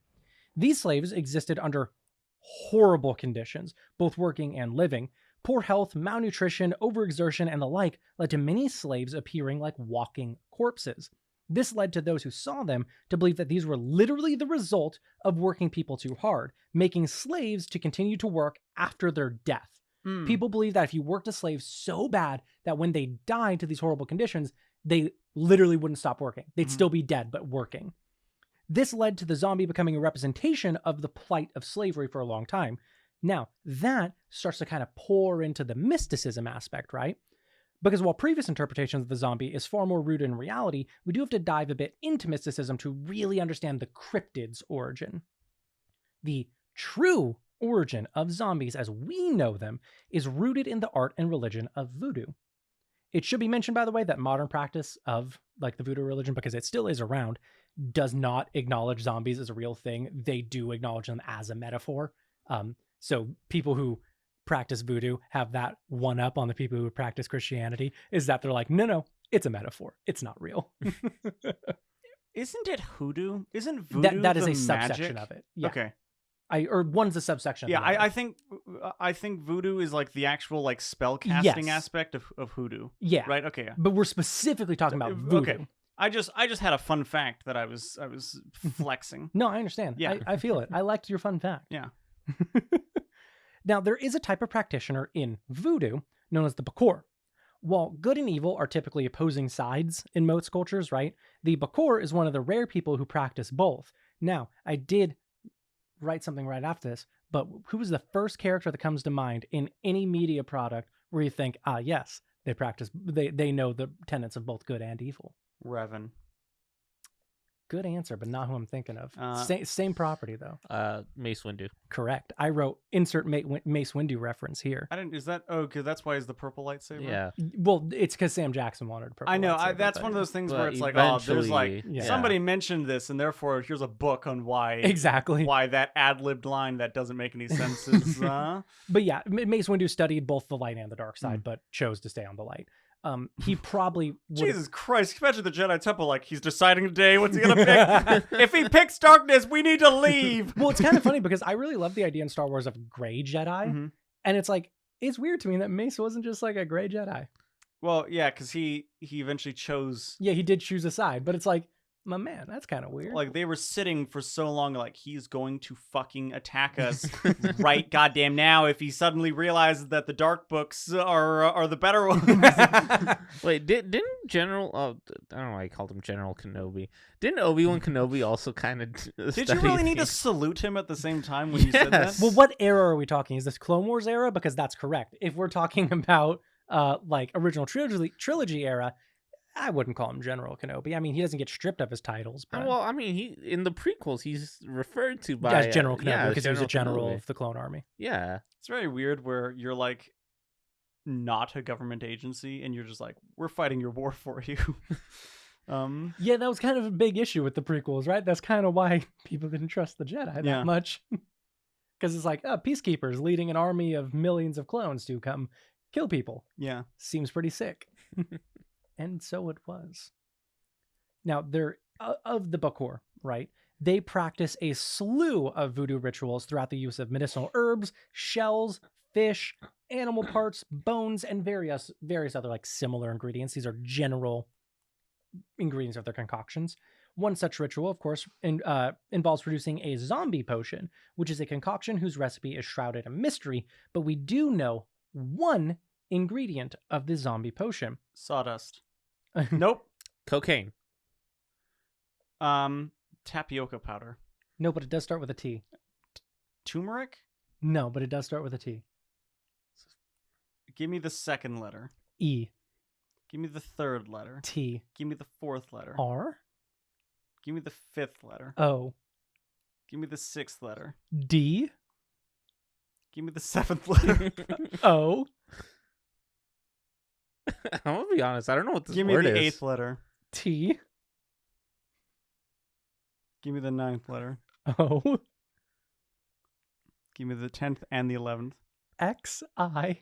These slaves existed under horrible conditions, both working and living. Poor health, malnutrition, overexertion, and the like led to many slaves appearing like walking corpses. This led to those who saw them to believe that these were literally the result of working people too hard, making slaves to continue to work after their death. People believe that if you worked a slave so bad that when they died to these horrible conditions, they literally wouldn't stop working. They'd still be dead, but working. This led to the zombie becoming a representation of the plight of slavery for a long time. Now, that starts to kind of pour into the mysticism aspect, right? Because while previous interpretations of the zombie is far more rooted in reality, we do have to dive a bit into mysticism to really understand the cryptid's origin. The true origin of zombies as we know them is rooted in the art and religion of voodoo. It should be mentioned, by the way, that modern practice of like the voodoo religion, because it still is around, does not acknowledge zombies as a real thing. They do acknowledge them as a metaphor. So people who practice voodoo have that one up on the people who practice Christianity, is that they're like, no, it's a metaphor. It's not real. Isn't it hoodoo? Isn't voodoo that is the a subsection magic? of it. Yeah. Okay. Or one's a subsection. Yeah, of the other. I think voodoo is like the actual like spell casting Yes. aspect of hoodoo. Yeah. Right. Okay. Yeah. But we're specifically talking about voodoo. Okay. I just had a fun fact that I was flexing. No, I understand. Yeah. I feel it. I liked your fun fact. Yeah. Now, there is a type of practitioner in voodoo known as the Bakor. While good and evil are typically opposing sides in most cultures, right? The Bakor is one of the rare people who practice both. Now, I did write something right after this, but who was the first character that comes to mind in any media product where you think, yes, they know the tenets of both good and evil? Revan. Good answer, but not who I'm thinking of. Same property, though. Mace Windu. Correct. I wrote insert Mace Windu reference here. I didn't. Is that? Oh, because that's why he's the purple lightsaber. Yeah. Well, it's because Sam Jackson wanted a purple I know. lightsaber, That's but- one of those things where But it's like, oh, there's like eventually- somebody mentioned this, and therefore here's a book on why Exactly. why that ad-libbed line that doesn't make any sense is. But yeah, Mace Windu studied both the light and the dark side, but chose to stay on the light. He probably would. Jesus Christ! Can you imagine the Jedi Temple like he's deciding today what's he gonna pick? If he picks darkness, we need to leave. Well, it's kind of funny because I really love the idea in Star Wars of gray Jedi, Mhm. and it's like it's weird to me that Mace wasn't just like a gray Jedi. Well, yeah, because he eventually chose. Yeah, he did choose a side, but it's like, my man, that's kind of weird. Like they were sitting for so long, like he's going to fucking attack us right goddamn now if he suddenly realizes that the dark books are the better ones. Wait, didn't General? I don't know why I called him General Kenobi. Didn't Obi-Wan Kenobi also kind of? Did you really need to salute him at the same time when you said that? Yes. Well, what era are we talking? Is this Clone Wars era? Because that's correct. If we're talking about like original trilogy era, I wouldn't call him General Kenobi. I mean, he doesn't get stripped of his titles. But Well, I mean, he in the prequels he's referred to by as General Kenobi yeah, because he was a general Kenobi. of the Clone Army. Yeah. It's very weird where you're like not a government agency and you're just like, we're fighting your war for you. Yeah, that was kind of a big issue with the prequels, right? That's kind of why people didn't trust the Jedi that Yeah. much. Because it's like, peacekeepers leading an army of millions of clones to come kill people. Yeah. Seems pretty sick. And so it was. Now, they're of the Bakor, right? They practice a slew of voodoo rituals throughout the use of medicinal herbs, shells, fish, animal parts, bones, and various other like similar ingredients. These are general ingredients of their concoctions. One such ritual, of course, involves producing a zombie potion, which is a concoction whose recipe is shrouded in mystery, but we do know one ingredient of the zombie potion. Sawdust. Nope. Cocaine. Tapioca powder. No, but it does start with a T. Turmeric? No, but it does start with a T. Give me the second letter. E. Give me the third letter. T. Give me the fourth letter. R. Give me the fifth letter. O. Give me the sixth letter. D. Give me the seventh letter. O. I'm gonna be honest. I don't know what this Give me word the is. eighth letter. T. Give me the ninth letter. O. Give me the 10th and the 11th. X. I.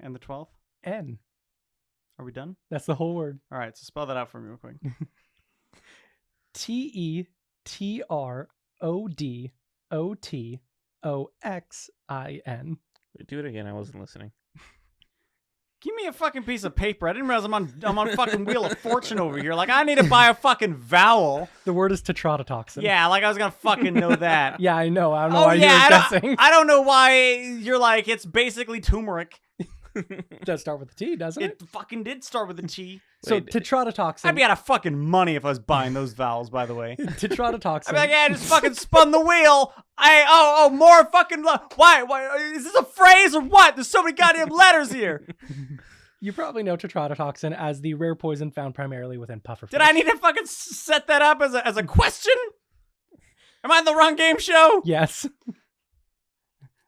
And the 12th. N. Are we done? That's the whole word. All right, so spell that out for me real quick. TETRODOTOXIN. Do it again. I wasn't listening. Give me a fucking piece of paper. I didn't realize I'm on fucking Wheel of Fortune over here. Like, I need to buy a fucking vowel. The word is tetrodotoxin. Yeah, like I was gonna fucking know that. Yeah, I know. I don't know why you were guessing. I don't know why you're like, it's basically turmeric. It does start with a T, doesn't it? It fucking did start with a T. So Wait, tetrodotoxin. I'd be out of fucking money if I was buying those vowels, by the way. Tetrodotoxin. I'd be like, yeah, I just fucking spun the wheel. More fucking, why, is this a phrase or what? There's so many goddamn letters here. You probably know tetrodotoxin as the rare poison found primarily within pufferfish. Did I need to fucking set that up as a question? Am I in the wrong game show? Yes.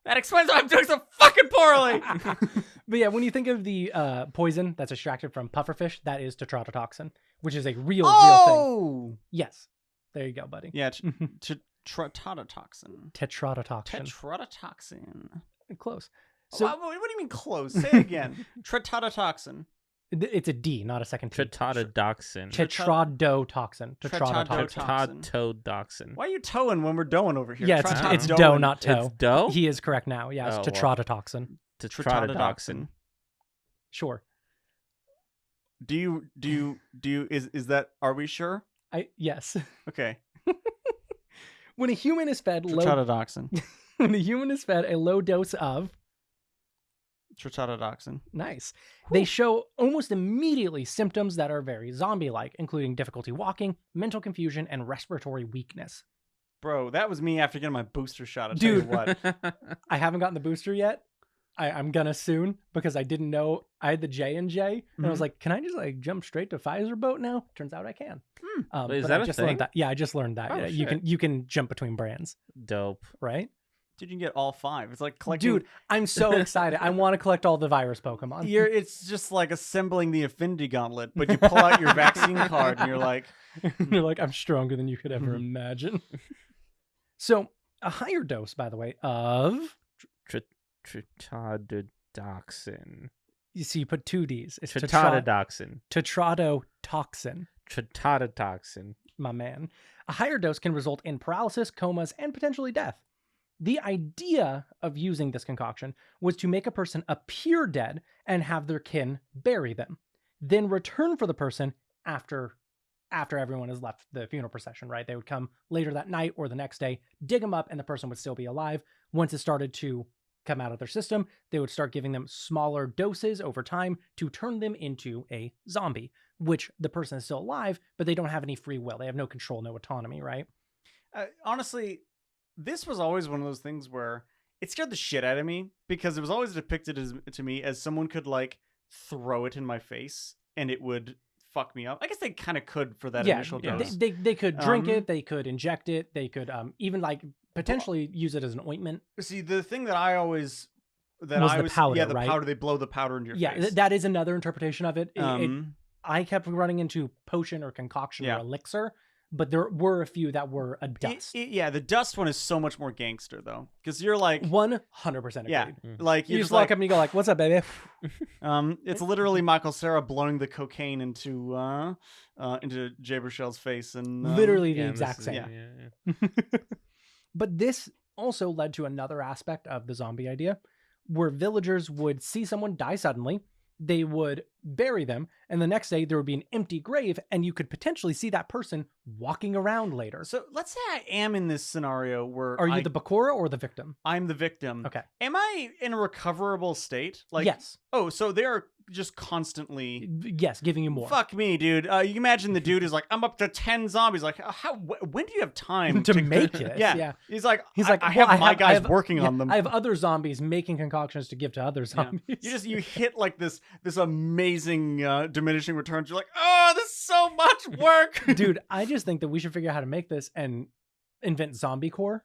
That explains why I'm doing so fucking poorly. But yeah, when you think of the poison that's extracted from pufferfish, that is tetrodotoxin, which is a real thing. Yes. There you go, buddy. Yeah, tetrodotoxin. Tetrodotoxin. Tetrodotoxin. Close. So, So what do you mean close? Say it again. Tetrodotoxin. it's a D, not a second T. Tetrodotoxin. Tetrodotoxin. Tetrodotoxin. Why are you towing when we're doing over here? Yeah, it's dough, not toe. It's dough? He is correct now. Yeah, it's Oh, well. tetrodotoxin. Tetrodotoxin. Sure. Is that, are we sure? Yes. Okay. When a human is fed Tetrodotoxin. when a human is fed a low dose of Tetrodotoxin. nice, they show almost immediately symptoms that are very zombie-like, including difficulty walking, mental confusion, and respiratory weakness. Bro, that was me after getting my booster shot. I'll Dude. tell you what. I haven't gotten the booster yet. I'm gonna soon because I didn't know I had the J&J, and I was like, can I just like jump straight to Pfizer boat now? Turns out I can. Wait, is but that I a just thing? learned that. Yeah, I just learned that. Oh, Yeah, shit. you can jump between brands, Dope. right? Dude, you can get all 5. It's like collecting. Dude, I'm so excited. I want to collect all the virus Pokemon. It's just like assembling the Affinity Gauntlet, but you pull out your vaccine card and you're like, You're like, I'm stronger than you could ever imagine. So, a higher dose, by the way, of Tetrodotoxin. you see, you put 2 Ds. It's Tetrodotoxin. tetrodotoxin, Tetrodotoxin. my man. A higher dose can result in paralysis, comas, and potentially death. The idea of using this concoction was to make a person appear dead and have their kin bury them, then return for the person after everyone has left the funeral procession, right? They would come later that night or the next day, dig them up, and the person would still be alive. Once it started to come out of their system, they would start giving them smaller doses over time to turn them into a zombie, which the person is still alive, but they don't have any free will. They have no control, no autonomy, right? honestly, this was always one of those things where it scared the shit out of me because it was always depicted to me as someone could like throw it in my face and it would fuck me up. I guess they kind of could for that initial dose. They could drink it, they could inject it, they could even like potentially use it as an ointment. See, the thing that I always the powder, the right? powder, they blow the powder into your face. Yeah, that is another interpretation of it. I kept running into potion or concoction or elixir, but there were a few that were a dust. The dust one is so much more gangster though, because you're like 100% agreed. Yeah, like you just walk up and you go like, "What's up, baby?" It's literally Michael Cera blowing the cocaine into Jabrichel's face, and literally the exact same. Yeah. But this also led to another aspect of the zombie idea, where villagers would see someone die suddenly. They would bury them, and the next day there would be an empty grave, and you could potentially see that person walking around later. So let's say I am in this scenario where Are you the Bakura or the victim? I'm the victim. Okay. Am I in a recoverable state? Like, yes. Oh, so they are just constantly. Yes, giving you more. Fuck me, dude. You imagine the dude is like, I'm up to 10 zombies. Like, when do you have time to make it? Yeah. He's like, I well, have my guys working on them. I have other zombies making concoctions to give to other zombies. You hit like this amazing diminishing returns. You're like, oh, this is so much work. Dude, I just think that we should figure out how to make this and invent Zombie Corps,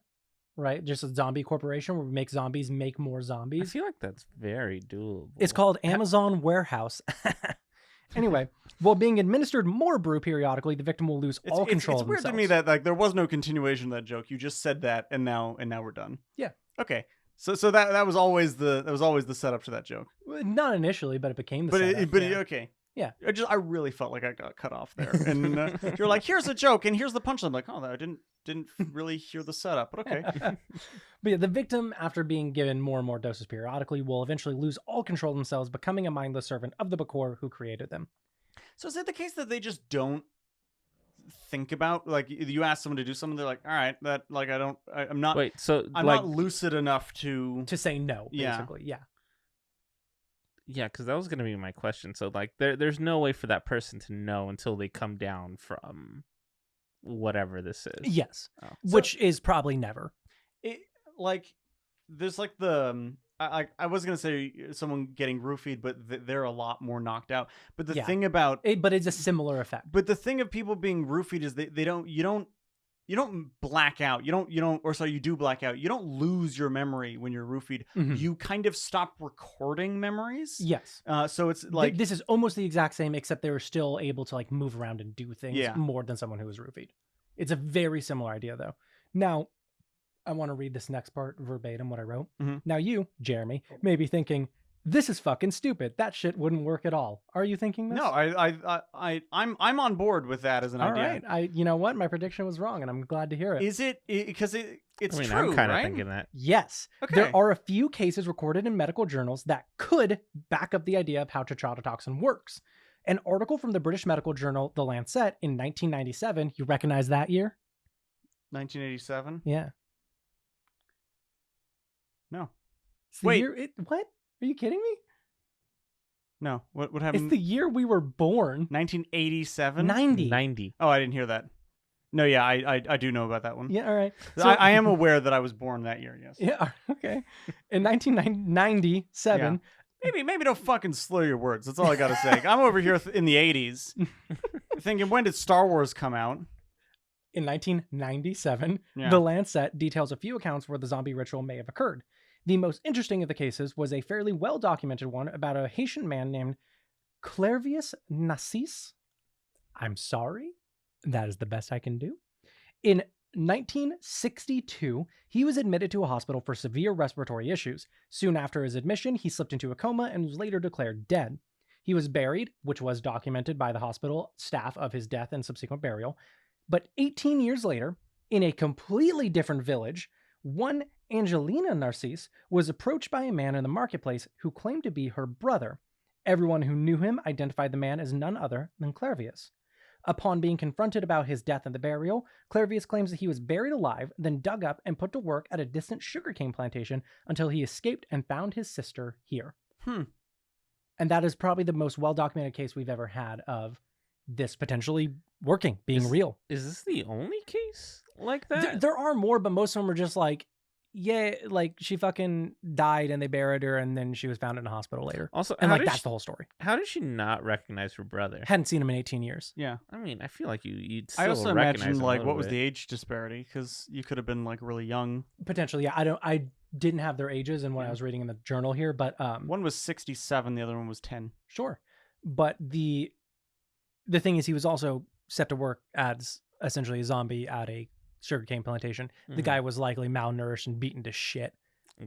right? Just a zombie corporation where we make zombies make more I zombies. feel like that's very doable. It's called Amazon Warehouse. Anyway, while being administered more brew periodically, the victim will lose all control it's of weird themselves. to me that like there was no continuation of that joke. You just said that, and now we're done. Yeah. Okay. So that was always the setup to that joke. Not initially, but it became the setup. Okay. Yeah. I really felt like I got cut off there. And you're like, here's a joke, and here's the punchline. I'm like, oh, I didn't really hear the setup, but okay. But yeah, the victim, after being given more and more doses periodically, will eventually lose all control of themselves, becoming a mindless servant of the Bakor who created them. So is it the case that they just don't think about, like, you ask someone to do something, they're like, all right, that, like, I'm not Wait, so I'm like, not lucid enough to say no, Yeah. basically. Yeah. yeah, because that was gonna be my question. So like, there's no way for that person to know until they come down from whatever this is. Yes. Oh. Which is probably never. it, like, there's like the I was gonna say someone getting roofied, but they're a lot more knocked out. But the Yeah. thing about But it's a similar effect. But the thing of people being roofied is you don't black out. You do black out. You don't lose your memory when you're roofied. Mhm. You kind of stop recording memories. Yes. So it's like This is almost the exact same, except they were still able to like move around and do things Yeah. more than someone who was roofied. It's a very similar idea, though. Now, I want to read this next part verbatim, what I wrote. Mhm. Now, you, Jeremy, may be thinking, this is fucking stupid. That shit wouldn't work at all. Are you thinking this? no, I'm on board with that as an All idea. right. You know what? My prediction was wrong, and I'm glad to hear it. Is it because it's I mean, true, I'm kind of right? thinking that. Yes. Okay. There are a few cases recorded in medical journals that could back up the idea of how tetrodotoxin works. An article from the British medical journal The Lancet in 1997, you recognize that year? 1987. Yeah. No, It's the Wait. year what? Are you kidding me? no. What It's happened? the year we were born. 1987. 90. 90. Oh, I didn't hear that. No, yeah, I do know about that one. Yeah, all right. I am aware that I was born that year. Yes. Yeah, okay. In 1997, Maybe don't fucking slur your words. That's all I gotta say. I'm over here in the 80s, thinking, when did Star Wars come out? in 1997, Yeah. The Lancet details a few accounts where the zombie ritual may have occurred. The most interesting of the cases was a fairly well-documented one about a Haitian man named Clervius Nassis. I'm sorry. That is the best I can do. In 1962, he was admitted to a hospital for severe respiratory issues. Soon after his admission, he slipped into a coma and was later declared dead. He was buried, which was documented by the hospital staff of his death and subsequent burial. But 18 years later, in a completely different village, one Angelina Narcisse was approached by a man in the marketplace who claimed to be her brother. Everyone who knew him identified the man as none other than Clervius. Upon being confronted about his death and the burial, Clervius claims that he was buried alive, then dug up and put to work at a distant sugarcane plantation until he escaped and found his sister here. And that is probably the most well-documented case we've ever had of this potentially working, being real. Is this the only case like that? There are more, but most of them are just like, yeah, like she fucking died and they buried her and then she was found in a hospital later. Also, And how like did that's she, the whole story. how did she not recognize her brother? Hadn't seen him in 18 years. Yeah. I mean, I feel like you'd still I also recognize imagine, him a like, little what was bit. the age disparity? Because you could have been, like, really young. Potentially, yeah. I didn't have their ages and when I was reading in the journal here, but One was 67, the other one was 10. sure. But the thing is, he was also set to work as essentially a zombie at a sugarcane plantation. The Mhm. guy was likely malnourished and beaten to shit.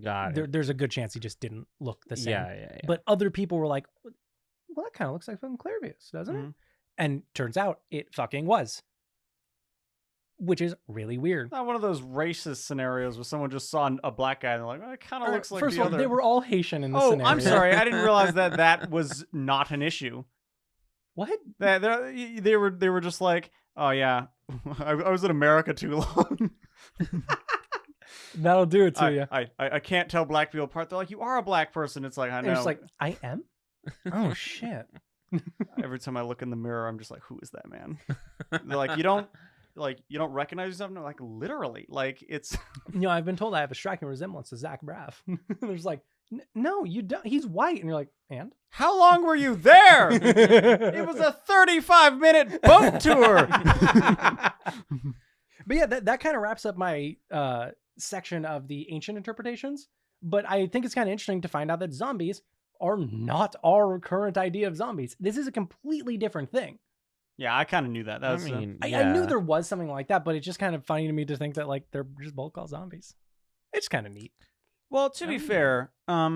Got it. There's a good chance he just didn't look the same. Yeah. But other people were like, well, that kind of looks like fucking Clervius, doesn't it? Mhm. And turns out it fucking was. Which is really weird. Not one of those racist scenarios where someone just saw a black guy and they're like, oh, it kind of looks like First the of all, other. they were all Haitian in this Oh, scenario. I'm sorry. I didn't realize that was not an issue. What? They were just like, oh yeah, I was in America too long. That'll do it to you. I can't tell black people apart. They're like, you are a black person. It's like, I And know. it's like, I am? Oh, shit. Every time I look in the mirror, I'm just like, who is that man? They're like, you don't recognize yourself? No, like literally, like it's. You know, I've been told I have a striking resemblance to Zach Braff. There's like, no, you don't. He's white. And you're like, and? How long were you there? It was a 35-minute boat tour. But yeah, that kind of wraps up my section of the ancient interpretations. But I think it's kind of interesting to find out that zombies are not our current idea of zombies. This is a completely different thing. Yeah, I kind of knew that. I Was, mean, I knew there was something like that, but it's just kind of funny to me to think that like they're just both called zombies. It's kind of neat. well, to be fair, I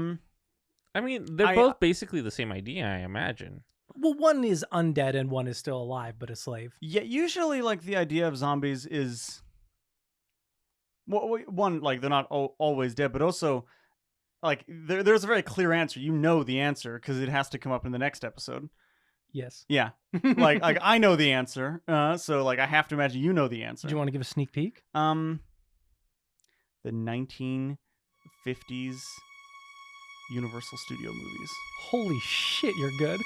mean, they're both basically the same idea, I imagine. Well, one is undead and one is still alive but a slave. Yeah, usually like the idea of zombies is well, one, like they're not always dead, but also like there's a very clear answer. You know the answer because it has to come up in the next episode. Yes. Yeah, like I know the answer, so like I have to imagine you know the answer. Do you want to give a sneak peek? The 1950s Universal Studio movies. Holy shit, you're good.